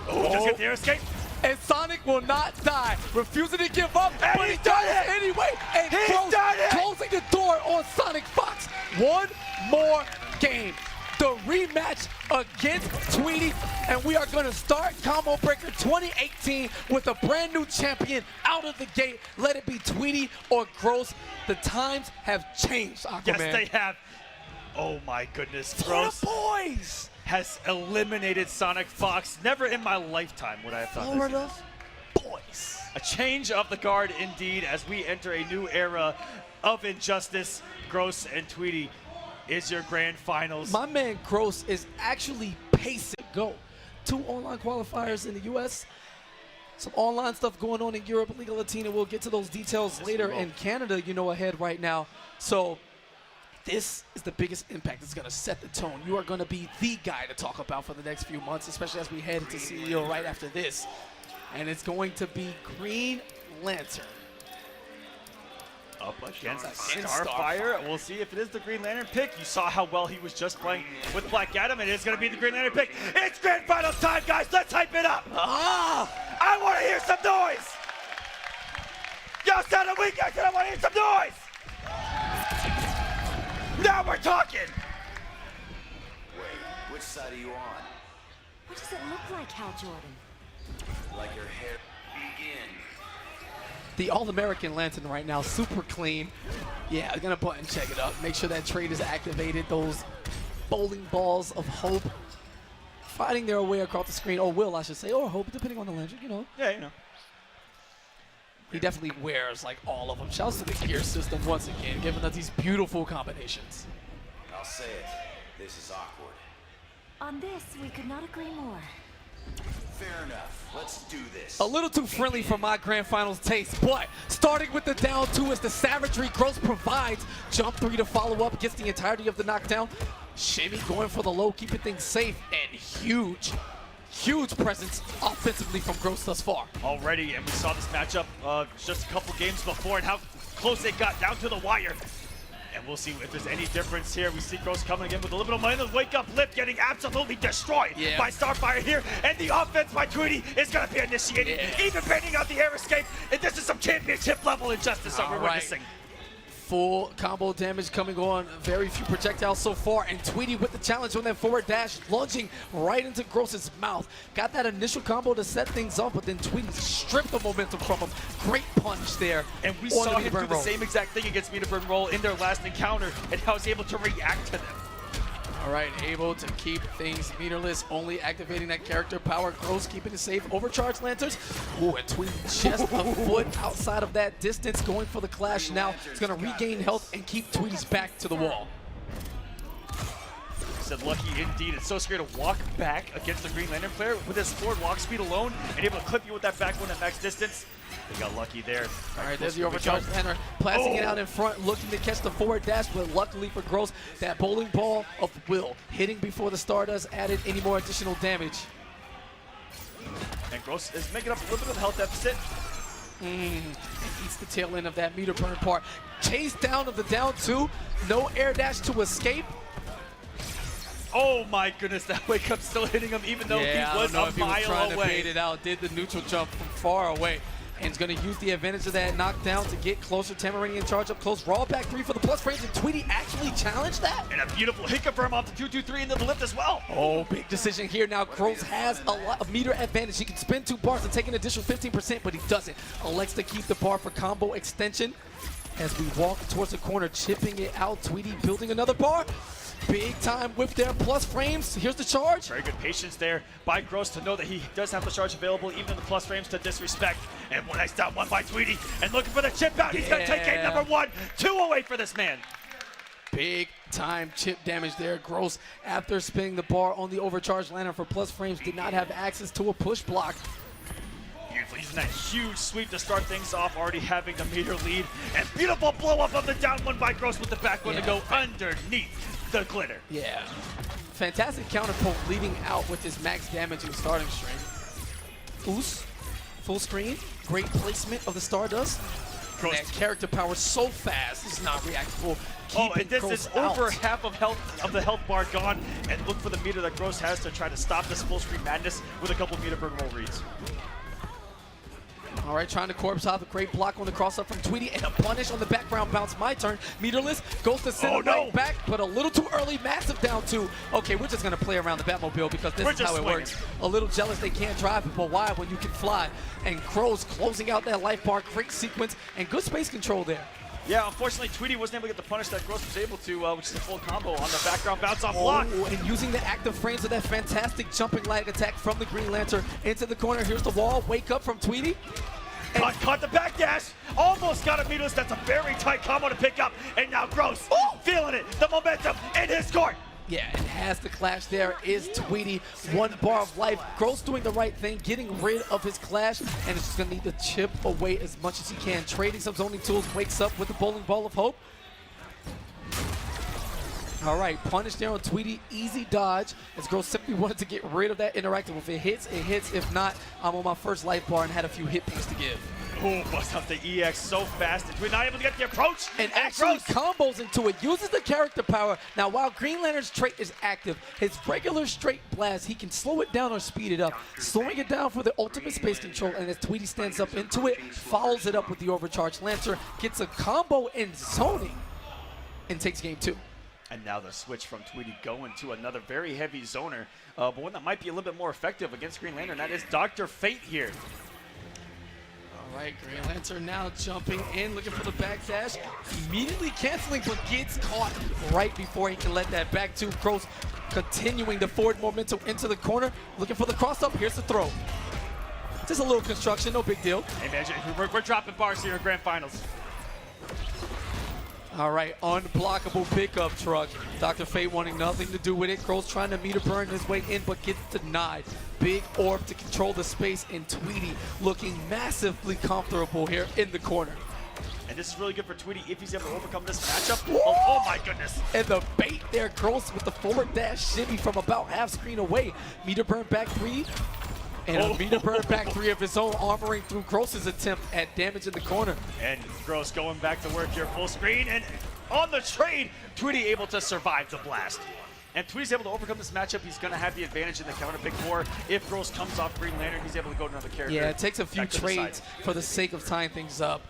Oh, just get the air escape. And Sonic will not die, refusing to give up, And but he he's done does it! anyway. And He's Gross done it! closing the door on SonicFox. One more game. The rematch against Tweedy, and we are going to start Combo Breaker 2018 with a brand new champion out of the gate. Let it be Tweedy or Gross. The times have changed, Aquaman. Yes, they have. Oh my goodness, For Gross the boys. has eliminated SonicFox. Never in my lifetime would I have thought this. Florida boys. A change of the guard indeed as we enter a new era of injustice. Gross and Tweedy is your grand finals. My man Gross is actually pacing to go. 2 online qualifiers in the U.S., some online stuff going on in Europe, Liga Latina. We'll get to those details later. we will. In Canada, you know, ahead right now. So this is the biggest impact. It's going to set the tone. You are going to be the guy to talk about for the next few months, especially as we head into CEO right after this. And it's going to be Green Lantern. up against Starfire. We'll see if it is the Green Lantern pick. You saw how well he was just playing with Black Adam, and it's going to be the Green Lantern pick. It's grand finals time, guys. Let's hype it up. I want to hear some noise. Yo, sound of weak action. I want to hear some noise. Now we're talking. Wait, which side are you on? What does it look like, Hal Jordan? Like your hair. Begin. The All-American Lantern right now, super clean. Yeah, I'm gonna button check it up. Make sure that trade is activated. Those bowling balls of hope finding their way across the screen, or will I should say, or hope, depending on the lantern, you know. Yeah, you know. He definitely wears like all of them. Shouts to the gear system once again, giving us these beautiful combinations. I'll say it. This is awkward. On this, we could not agree more. Fair enough. Let's do this. A little too friendly for my grand finals taste, but starting with the down 2 as the savagery Gross provides. Jump 3 to follow up, gets the entirety of the knockdown. Shimmy going for the low, keeping things safe, and huge presence offensively from Gross thus far. Already, and we saw this matchup just a couple games before and how close it got down to the wire. And we'll see if there's any difference here. We see Gross coming again with a little bit of money. The wake-up lift getting absolutely destroyed by Starfire here. And the offense by Tweedy is going to be initiated. Even baiting out the air escape. And this is some championship level injustice that we're witnessing. Full combo damage coming on. Very few projectiles so far. And Tweedy with the challenge on that forward dash, lunging right into Gross's mouth. Got that initial combo to set things up, but then Tweedy stripped the momentum from him. Great punch there. And we saw him do the same exact thing against Meter Burn Roll in their last encounter, and how he's able to react to them. All right, able to keep things meterless, only activating that character power. Gross keeping it safe. Overcharged lanterns. Ooh, and Tweedy just a foot outside of that distance, going for the clash now. It's going to regain health and keep Tweedy's back to the wall. Said lucky indeed. It's so scary to walk back against the Green Lantern player with his forward walk speed alone and able to clip you with that back one at max distance. They got lucky there. All right, there's the overcharged lantern, blasting it out in front, looking to catch the forward dash, but luckily for Gross, that bowling ball of will hitting before the Stardust added any more additional damage. And Gross is making up a little bit of health deficit. Eats the tail end of that meter burn part. Chase down of the down 2, no air dash to escape. Oh my goodness, that wake up still hitting him even though he was a mile away. To bait it out, did the neutral jump from far away. And is going to use the advantage of that knockdown to get closer. Tamarinian charge up close. Raw back 3 for the plus frames, and Tweedy actually challenged that. And a beautiful hit confirm off the 2-2-3 into the lift as well. Oh, big decision here. Now Gross has a lot of meter advantage. He can spin 2 bars and take an additional 15%, but he doesn't. Elects to keep the bar for combo extension. As we walk towards the corner, chipping it out. Tweedy building another bar. Big time whip there, plus frames. Here's the charge. Very good patience there by Gross to know that he does have the charge available, even in the plus frames to disrespect. And one nice down one by Tweedy. And looking for the chip out. He's going to take game number 1. 2 away for this man. Big time chip damage there. Gross, after spinning the bar on the overcharged lantern for plus frames, did not have access to a push block. Beautiful, using that huge sweep to start things off, already having the meter lead. And beautiful blow up of the down one by Gross with the back one to go underneath the glitter. Yeah. Fantastic counterpoint leading out with his max damage and starting string. Oos, full screen, great placement of the Stardust. That character power so fast, it's not reactable. And this is over half of the health bar gone, and look for the meter that Gross has to try to stop this full screen madness with a couple meter burn roll reads. All right, trying to corpse out the great block on the cross up from Tweedy, and a punish on the background bounce. My turn. Meterless goes to send right back, but a little too early. Massive down 2. Okay, we're just going to play around the Batmobile because this is how it works. A little jealous they can't drive it, but why when you can fly? And Crow's closing out that life bar. Great sequence and good space control there. Yeah, unfortunately, Tweedy wasn't able to get the punish that Gross was able to, which is a full combo on the background bounce off block. And using the active frames of that fantastic jumping lag attack from the Green Lantern into the corner. Here's the wall. Wake up from Tweedy. Caught the back dash, almost got a meterless. That's a very tight combo to pick up. And now Gross, feeling it, the momentum in his court. Yeah, and has the clash there is Tweedy. 1 bar of life. Gross doing the right thing, getting rid of his clash, and it's just going to need to chip away as much as he can. Trading some zoning tools, wakes up with the bowling ball of hope. All right, punish there on Tweedy, easy dodge, as Gross simply wanted to get rid of that interactive. If it hits, it hits. If not, I'm on my first life bar and had a few hit points to give. Oh, bust out the EX so fast. We're not able to get the approach. And actually combos into it, uses the character power. Now, while Green Lantern's trait is active, his regular straight blast, he can slow it down or speed it up. Slowing it down for the ultimate space control, and as Tweedy stands up into it, follows it up with the overcharged Lancer, gets a combo in zoning, and takes game 2. And now the switch from Tweedy going to another very heavy zoner, but one that might be a little bit more effective against Green Lantern. That is Dr. Fate here. All right, Green Lantern now jumping in, looking for the backdash, immediately canceling, but gets caught right before he can let that back to Gross, continuing the forward momentum into the corner, looking for the cross up. Here's the throw. Just a little construction, no big deal. Hey, man, we're dropping bars here in Grand Finals. All right, unblockable pickup truck. Dr. Fate wanting nothing to do with it. Gross trying to meter burn his way in, but gets denied. Big orb to control the space, and Tweedy looking massively comfortable here in the corner. And this is really good for Tweedy if he's able to overcome this matchup. Oh my goodness. And the bait there, Gross with the forward dash shimmy from about half screen away. Meter burn back 3. And a meter burn back 3 of his own, armoring through Gross's attempt at damage in the corner. And Gross going back to work here full screen. And on the trade, Tweedy able to survive the blast. And Tweedy's able to overcome this matchup. He's going to have the advantage in the counter pick 4. If Gross comes off Green Lantern, he's able to go to another character. Yeah, it takes a few trades for the sake of tying things up.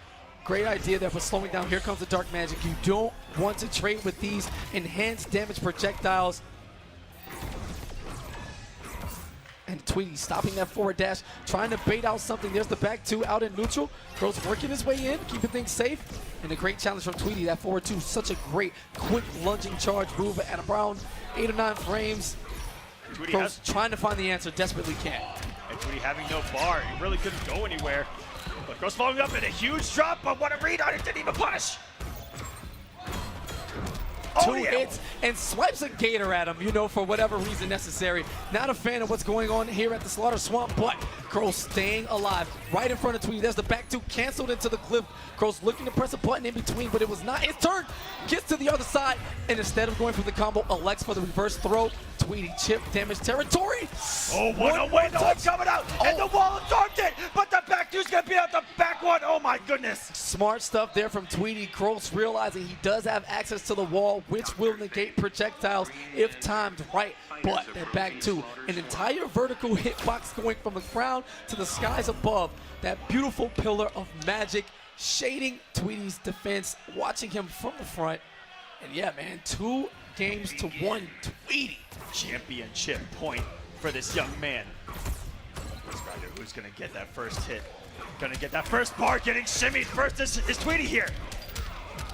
Great idea there for slowing down. Here comes the Dark Magic. You don't want to trade with these enhanced damage projectiles. And Tweedy stopping that forward dash, trying to bait out something. There's the back 2 out in neutral. Gross working his way in, keeping things safe. And a great challenge from Tweedy, that forward 2. Such a great, quick lunging charge move at around 8 or 9 frames. Gross trying to find the answer, desperately can't. And Tweedy having no bar, he really couldn't go anywhere. But Gross following up in a huge drop, but what a read on it, didn't even punish. 2 hits and swipes a gator at him, you know, for whatever reason necessary. Not a fan of what's going on here at the Slaughter Swamp, but Gross staying alive right in front of Tweedy. There's the back 2 canceled into the cliff. Gross looking to press a button in between, but it was not his turn. Gets to the other side, and instead of going for the combo, elects for the reverse throw. Tweedy chip damage territory. Oh, one away, no one's coming out, and the wall absorbed it, but the back 2's gonna beat out the back 1. Oh my goodness. Smart stuff there from Tweedy. Gross realizing he does have access to the wall, which will negate projectiles if timed right. But that back 2, an entire vertical hitbox going from the ground to the skies above. That beautiful pillar of magic shading Tweedy's defense, watching him from the front. And yeah, man, 2 games to 1 Tweedy. Championship point for this young man. Who's gonna get that first hit? Gonna get that first bar, getting shimmied first is Tweedy here.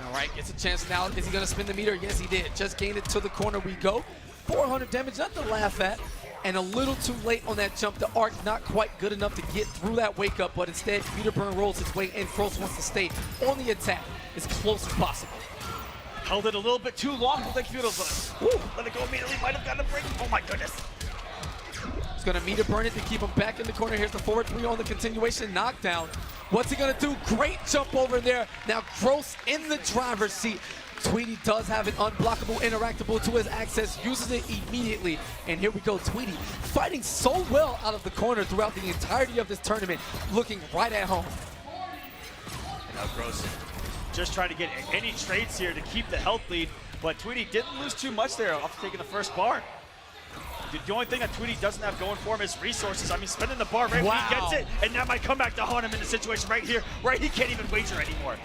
All right, gets a chance now. Is he gonna spin the meter? Yes, he did. Just gained it to the corner we go. 400 damage, nothing to laugh at. And a little too late on that jump. The arc not quite good enough to get through that wake up, but instead, meter burn rolls his way in. Gross wants to stay on the attack as close as possible. Held it a little bit too long. Like let it go immediately. Might have gotten a break. Oh my goodness. He's gonna meter burn it to keep him back in the corner. Here's the forward 3 on the continuation knockdown. What's he gonna do? Great jump over there. Now Gross in the driver's seat. Tweedy does have an unblockable interactable to his access, uses it immediately. And here we go, Tweedy fighting so well out of the corner throughout the entirety of this tournament, looking right at home. And now Gross just trying to get any trades here to keep the health lead, but Tweedy didn't lose too much there after taking the first bar. The only thing that Tweedy doesn't have going for him is resources. I mean, spending the bar right when he gets it, and that might come back to haunt him in a situation right here where he can't even wager anymore.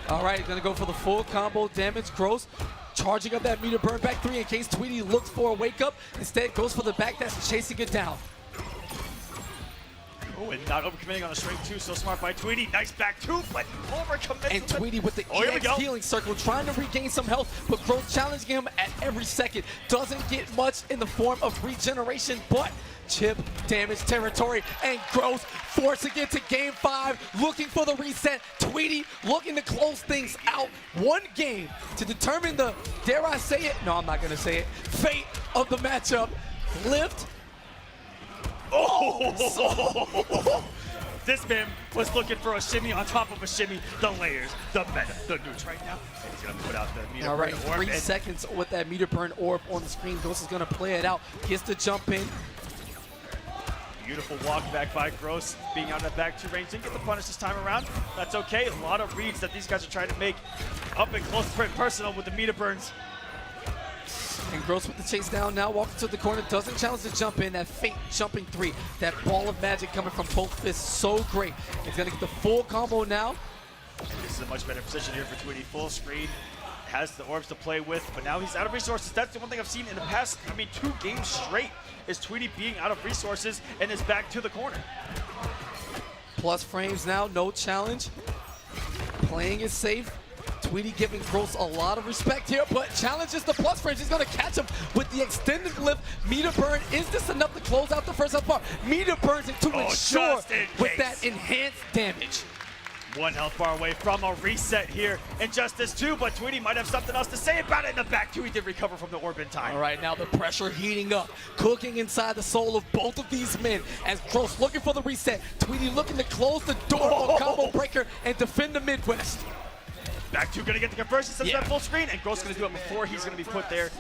All right, gonna go for the full combo damage. Gross charging up that meter burn back 3 in case Tweedy looks for a wake up. Instead goes for the back dash and chasing it down. Oh, and not overcommitting on the straight 2. So smart by Tweedy. Nice back 2, but overcommitting. And Tweedy with the EX healing circle, trying to regain some health, but Gross challenging him at every second. Doesn't get much in the form of regeneration, but chip damage territory. And Gross forcing it to game 5, looking for the reset. Tweedy looking to close things out. 1 game to determine the, dare I say it? No, I'm not going to say it. Fate of the matchup. Lift. Oh! This man was looking for a shimmy on top of a shimmy. The layers, the meta, the neutral right now. And he's going to put out the meter burn orb. 3 seconds with that meter burn orb on the screen. Ghost is going to play it out. Gets to jump in. Beautiful walk back by Gross, being out of back 2 range. Didn't get the punish this time around. That's okay. A lot of reads that these guys are trying to make up and close personal with the meter burns. And Gross with the chase down now, walking to the corner, doesn't challenge the jump in. That fake jumping 3, that ball of magic coming from both fists, so great. He's gonna get the full combo now. This is a much better position here for Tweedy. Full screen, has the orbs to play with, but now he's out of resources. That's the one thing I've seen in the past, 2 games straight, is Tweedy being out of resources and is back to the corner. Plus frames now, no challenge. Playing it safe. Tweedy giving Gross a lot of respect here, but challenges the plus frames. He's gonna catch him with the extended lift. Meter burn, is this enough to close out the first health bar? Meter burns it to ensure with that enhanced damage. 1 health bar away from a reset here in Justice 2, but Tweedy might have something else to say about it in the back 2. He did recover from the orb in time. All right, now the pressure heating up, cooking inside the soul of both of these men as Gross looking for the reset. Tweedy looking to close the door on Combo Breaker and defend the Midwest. Back 2 gonna get the conversion, sets that full screen, and Gross gonna do it before he's gonna be put there.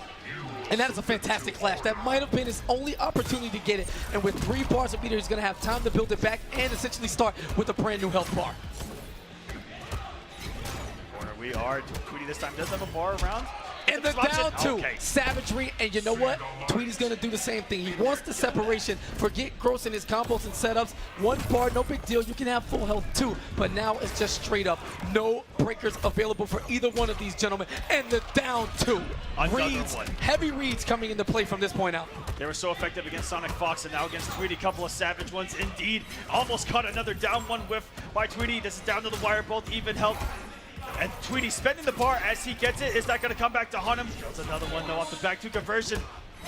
And that is a fantastic flash. That might have been his only opportunity to get it. And with 3 bars of meter, he's gonna have time to build it back and essentially start with a brand new health bar. Corner we are. Tweedy this time does have a bar around. And the down 2, savagery, and you know what? Tweedy's gonna do the same thing. He wants the separation. Forget Gross in his combos and setups. 1 bar, no big deal. You can have full health too, but now it's just straight up. No breakers available for either one of these gentlemen. And the down 2. Reads, heavy reads coming into play from this point out. They were so effective against SonicFox and now against Tweedy. Couple of savage ones indeed. Almost caught another down 1 whiff by Tweedy. This is down to the wire, both even health. And Tweedy spending the bar as he gets it. Is that going to come back to haunt him? That's another one though off the back 2 conversion.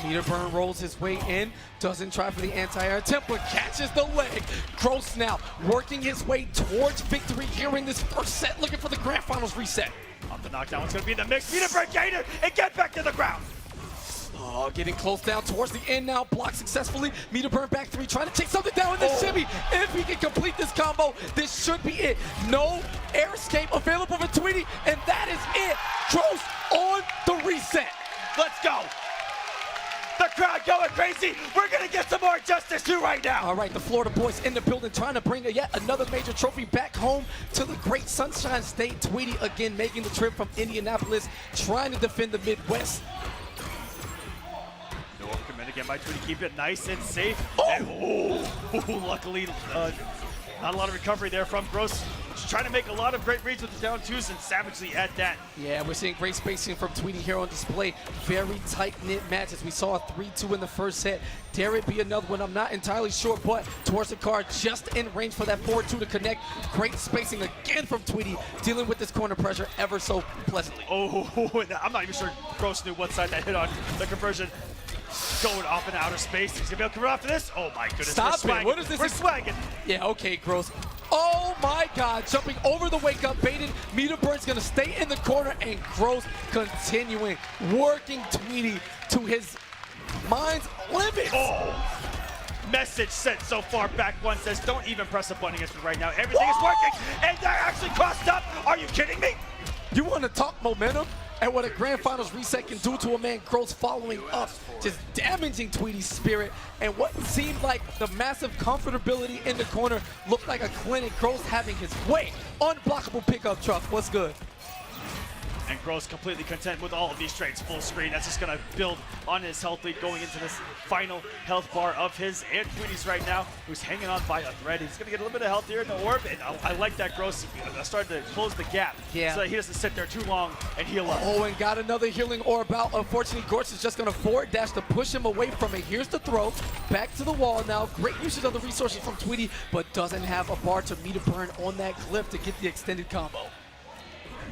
Meter burn rolls his way in, doesn't try for the anti-air attempt, but catches the leg. Gross now working his way towards victory here in this first set, looking for the grand finals reset. Off the knockdown, it's going to be in the mix. Meter burn gainer and get back to the ground. Oh, getting close down towards the end now, blocked successfully. Meter burn back 3, trying to take something down in the shimmy. If he can complete this combo, this should be it. No air escape available for Tweedy, and that is it. Gross on the reset. Let's go. The crowd going crazy. We're going to get some more Justice 2 right now. All right, the Florida boys in the building trying to bring yet another major trophy back home to the great Sunshine State. Tweedy again making the trip from Indianapolis, trying to defend the Midwest. No overcommit again by Tweedy. Keep it nice and safe. And, luckily, not a lot of recovery there from Gross. Just trying to make a lot of great reads with the down 2s and savagely at that. Yeah, we're seeing great spacing from Tweedy here on display. Very tight-knit matches. We saw a 3-2 in the first set. Dare it be another one? I'm not entirely sure, but towards the card, just in range for that 4-2 to connect. Great spacing again from Tweedy, dealing with this corner pressure ever so pleasantly. Oh, I'm not even sure Gross knew what side that hit on. The conversion going off in outer space. He's gonna be able to come after this. Oh my goodness. Stop it. What is this? We're swagging. Yeah, okay, Gross. Oh my God, jumping over the wake up, baited. Meter burn's gonna stay in the corner, and Gross continuing, working Tweedy to his mind's limits. Oh. Message sent so far. Back 1 says, don't even press a button against me right now. Everything is working, and they're actually crossed up. Are you kidding me? You want to talk momentum? And what a grand finals reset can do to a man, Gross following up, just damaging Tweedy's spirit. And what seemed like the massive comfortability in the corner looked like a clinic. Gross having his way. Unblockable pickup truck. What's good? And Gross completely content with all of these trades. Full screen. That's just going to build on his health lead going into this final health bar of his and Tweedy's right now, who's hanging on by a thread. He's going to get a little bit of health here in the orb, and I like that Gross started to close the gap so that he doesn't sit there too long and heal up. Oh, and got another healing orb out. Unfortunately, Gross is just going to forward dash to push him away from it. Here's the throw. Back to the wall now. Great usage of the resources from Tweedy, but doesn't have a bar to meter burn on that cliff to get the extended combo.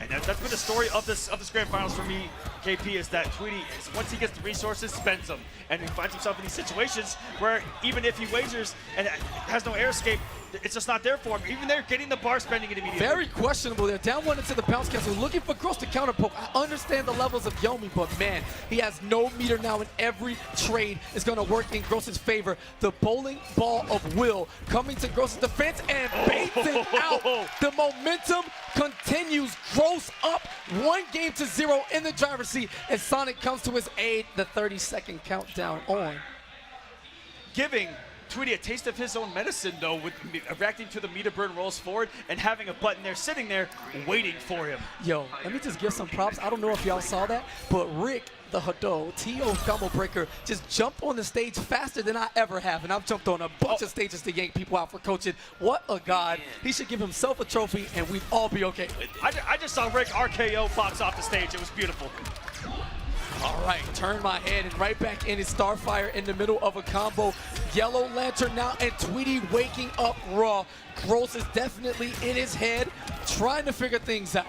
And that's been the story of this grand finals for me, KP, is that Tweedy, once he gets the resources, spends them. And he finds himself in these situations where even if he wagers and has no air escape, it's just not there for him. Even there, getting the bar, spending it immediately. Very questionable there. Down 1 into the bounce castle, looking for Gross to counter poke. I understand the levels of Yomi, but man, he has no meter now, and every trade is going to work in Gross's favor. The bowling ball of will coming to Gross's defense and baits it out. The momentum continues. Gross up 1-0 in the driver's seat as Sonic comes to his aid. The 30-second countdown on. Giving Tweedy a taste of his own medicine, though, with reacting to the meter burn rolls forward and having a button there sitting there waiting for him. Yo, let me just give some props. I don't know if y'all saw that, but Rick, the Hado, T.O. Combo Breaker, just jumped on the stage faster than I ever have, and I've jumped on a bunch of stages to yank people out for coaching. What a god. He should give himself a trophy, and we'd all be okay with it. I just saw Rick RKO box off the stage. It was beautiful. All right, turn my head and right back in is Starfire in the middle of a combo. Yellow Lantern now and Tweedy waking up raw. Gross is definitely in his head, trying to figure things out.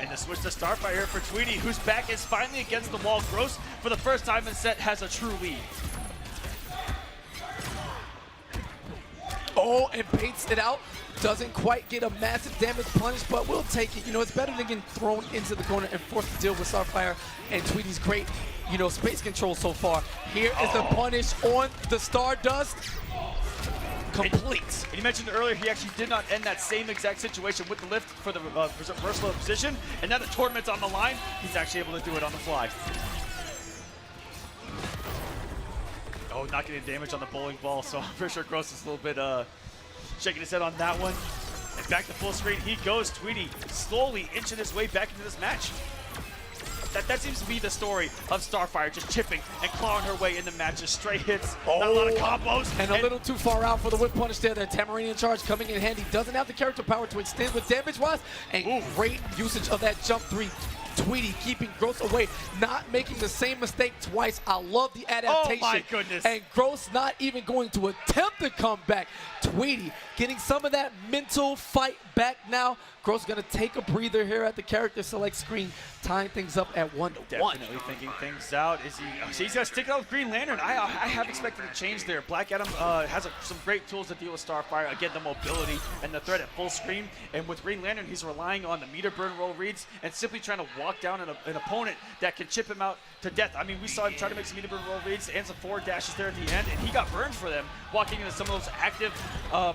And the switch to Starfire here for Tweedy, whose back is finally against the wall. Gross, for the first time in set, has a true lead. Oh, and baits it out. Doesn't quite get a massive damage punish, but we'll take it. You know, it's better than getting thrown into the corner and forced to deal with Starfire. And Tweedy's great, you know, space control so far. Here is the punish on the Stardust. Complete. And you mentioned earlier he actually did not end that same exact situation with the lift for the reversal of position. And now the tournament's on the line, he's actually able to do it on the fly. Oh, not getting damage on the bowling ball, so I'm pretty sure Gross is a little bit shaking his head on that one. And back to full screen he goes. Tweedy slowly inching his way back into this match. That seems to be the story of Starfire, just chipping and clawing her way into matches. Straight hits, not a lot of combos. And a little too far out for the whip punish there. That Tamarinian charge coming in handy. Doesn't have the character power to extend with damage-wise. And great usage of that jump three. Tweedy keeping Gross away, not making the same mistake twice. I love the adaptation. Oh my goodness. And Gross not even going to attempt to come back. Tweedy getting some of that mental fight back now. Gross gonna take a breather here at the character select screen, tying things up at 1-1. Definitely thinking things out. Is he? So he's got to stick it out with Green Lantern. I have expected a change there. Black Adam has some great tools to deal with Starfire. Again, the mobility and the threat at full screen. And with Green Lantern, he's relying on the meter burn roll reads and simply trying to walk down an opponent that can chip him out to death. I mean, we saw him try to make some meter burn roll reads and some forward dashes there at the end, and he got burned for them, walking into some of those active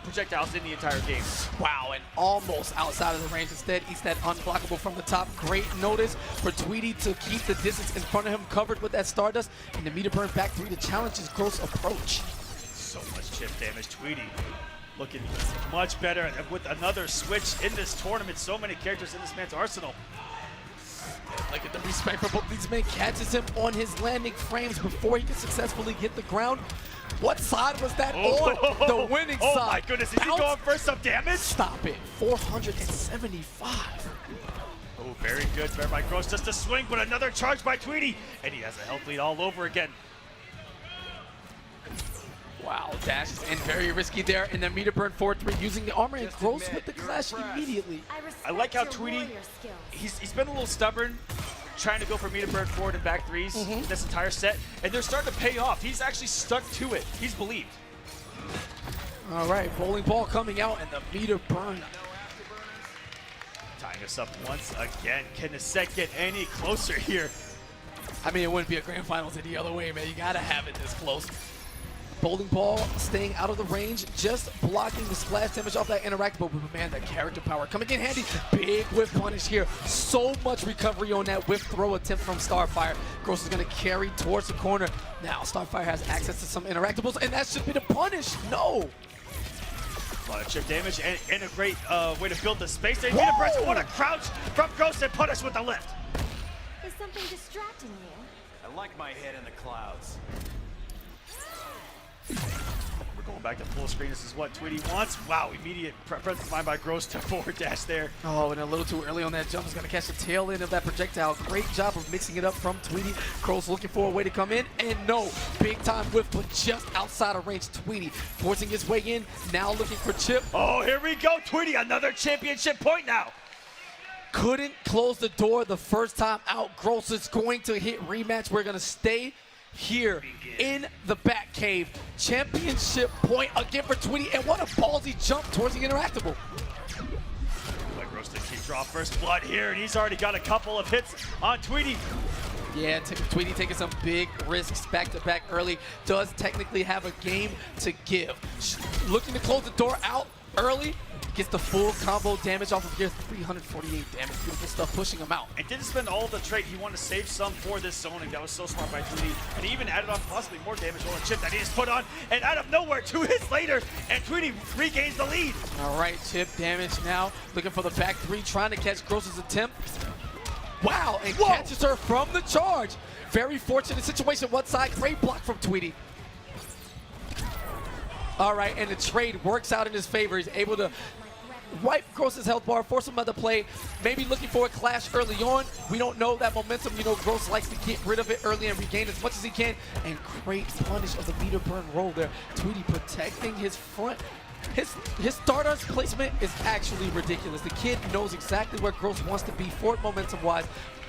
projectiles in the entire game. Wow, and almost outside of the range. Instead, eats that unblockable from the top. Great notice for Tweedy to keep the distance in front of him covered with that Stardust. And the meter burn back three to challenge his Gross approach. So much chip damage. Tweedy looking much better with another switch in this tournament. So many characters in this man's arsenal. Look at the respect for both these men. Catches him on his landing frames before he can successfully hit the ground. What side was that on? The winning side. Oh my goodness, is he going for some damage? Stop it. 475. Oh, very good. Fair by Gross. Just a swing, but another charge by Tweedy. And he has a health lead all over again. Wow, dashes in very risky there in the meter burn 4-3, using the armor and Gross with the clash immediately. I like how Tweedy, he's been a little stubborn, trying to go for meter burn forward and back threes this entire set, and they're starting to pay off. He's actually stuck to it. He's believed. All right, bowling ball coming out and the meter burn. Tying us up once again. Can the set get any closer here? I mean, it wouldn't be a grand finals any other way, man. You gotta have it this close. Bowling ball staying out of the range, just blocking the splash damage off that interactable, but man, that character power coming in handy. Big whiff punish here. So much recovery on that whiff throw attempt from Starfire. Gross is gonna carry towards the corner. Now Starfire has access to some interactables, and that should be the punish. No. A lot of chip damage and a great way to build the space there. What a crouch from Gross and punish with the lift. Is something distracting you? I like my head in the clouds. We're going back to full screen. This is what Tweedy wants. Wow, immediate presence of mind by Gross to forward dash there. Oh, and a little too early on that jump is going to catch the tail end of that projectile. Great job of mixing it up from Tweedy. Gross looking for a way to come in, and no, big time whiff, but just outside of range. Tweedy forcing his way in, now looking for chip. Oh, here we go. Tweedy, another championship point now. Couldn't close the door the first time out. Gross is going to hit rematch. We're going to stay here in the back cave. Championship point again for Tweedy, and what a ballsy jump towards the interactable. Gross to keep draw first blood here, and he's already got a couple of hits on Tweedy. Yeah, Tweedy taking some big risks back-to-back early. Does technically have a game to give. Looking to close the door out early, Gets the full combo damage off of here, 348 damage. Beautiful stuff, pushing him out. And didn't spend all the trade. He wanted to save some for this zoning. That was so smart by Tweedy. And he even added on possibly more damage on a chip that he just put on. And out of nowhere, 2 hits later, and Tweedy regains the lead. All right, chip damage now. Looking for the back 3, trying to catch Gross's attempt. Wow, and catches her from the charge. Very fortunate situation. One side, great block from Tweedy. All right, and the trade works out in his favor. He's able to wipe Gross's health bar, force him out to play, maybe looking for a clash early on. We don't know that momentum. You know, Gross likes to get rid of it early and regain as much as he can. And great punish of the meter burn roll there. Tweedy protecting his front. His Stardust placement is actually ridiculous. The kid knows exactly where Gross wants to be for momentum-wise.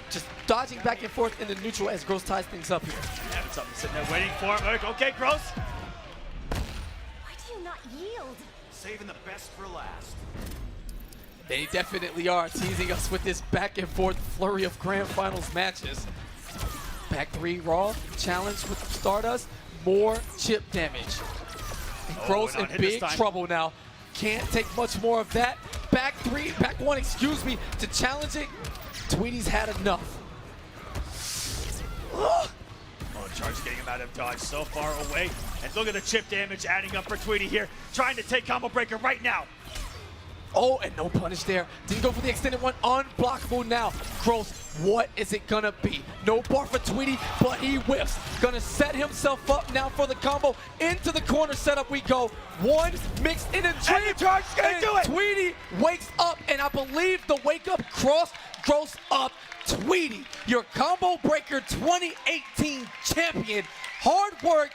Just dodging back and forth in the neutral as Gross ties things up here. Having something sitting there waiting for him. Okay, Gross. Why do you not yield? Saving the best for last. They definitely are teasing us with this back and forth flurry of grand finals matches. Back 3 Raw, challenge with Stardust, more chip damage. And Gross in big trouble now. Can't take much more of that. Back 1, excuse me, to challenge it. Tweedy's had enough. Oh, charge getting him out of dodge so far away. And look at the chip damage adding up for Tweedy here. Trying to take combo breaker right now. Oh, and no punish there. Didn't go for the extended one. Unblockable now. Gross, what is it gonna be? No bar for Tweedy, but he whips. Gonna set himself up now for the combo. Into the corner setup we go. One mixed in a dream. And the charge is gonna do it. Tweedy wakes up, and I believe the wake up cross Gross up. Tweedy, your combo breaker 2018 champion. Hard work,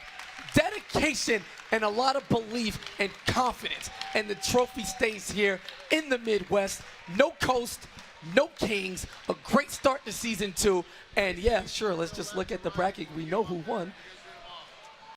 dedication, and a lot of belief and confidence. And the trophy stays here in the Midwest. No coast, no kings. A great start to season 2. And yeah, sure, let's just look at the bracket. We know who won.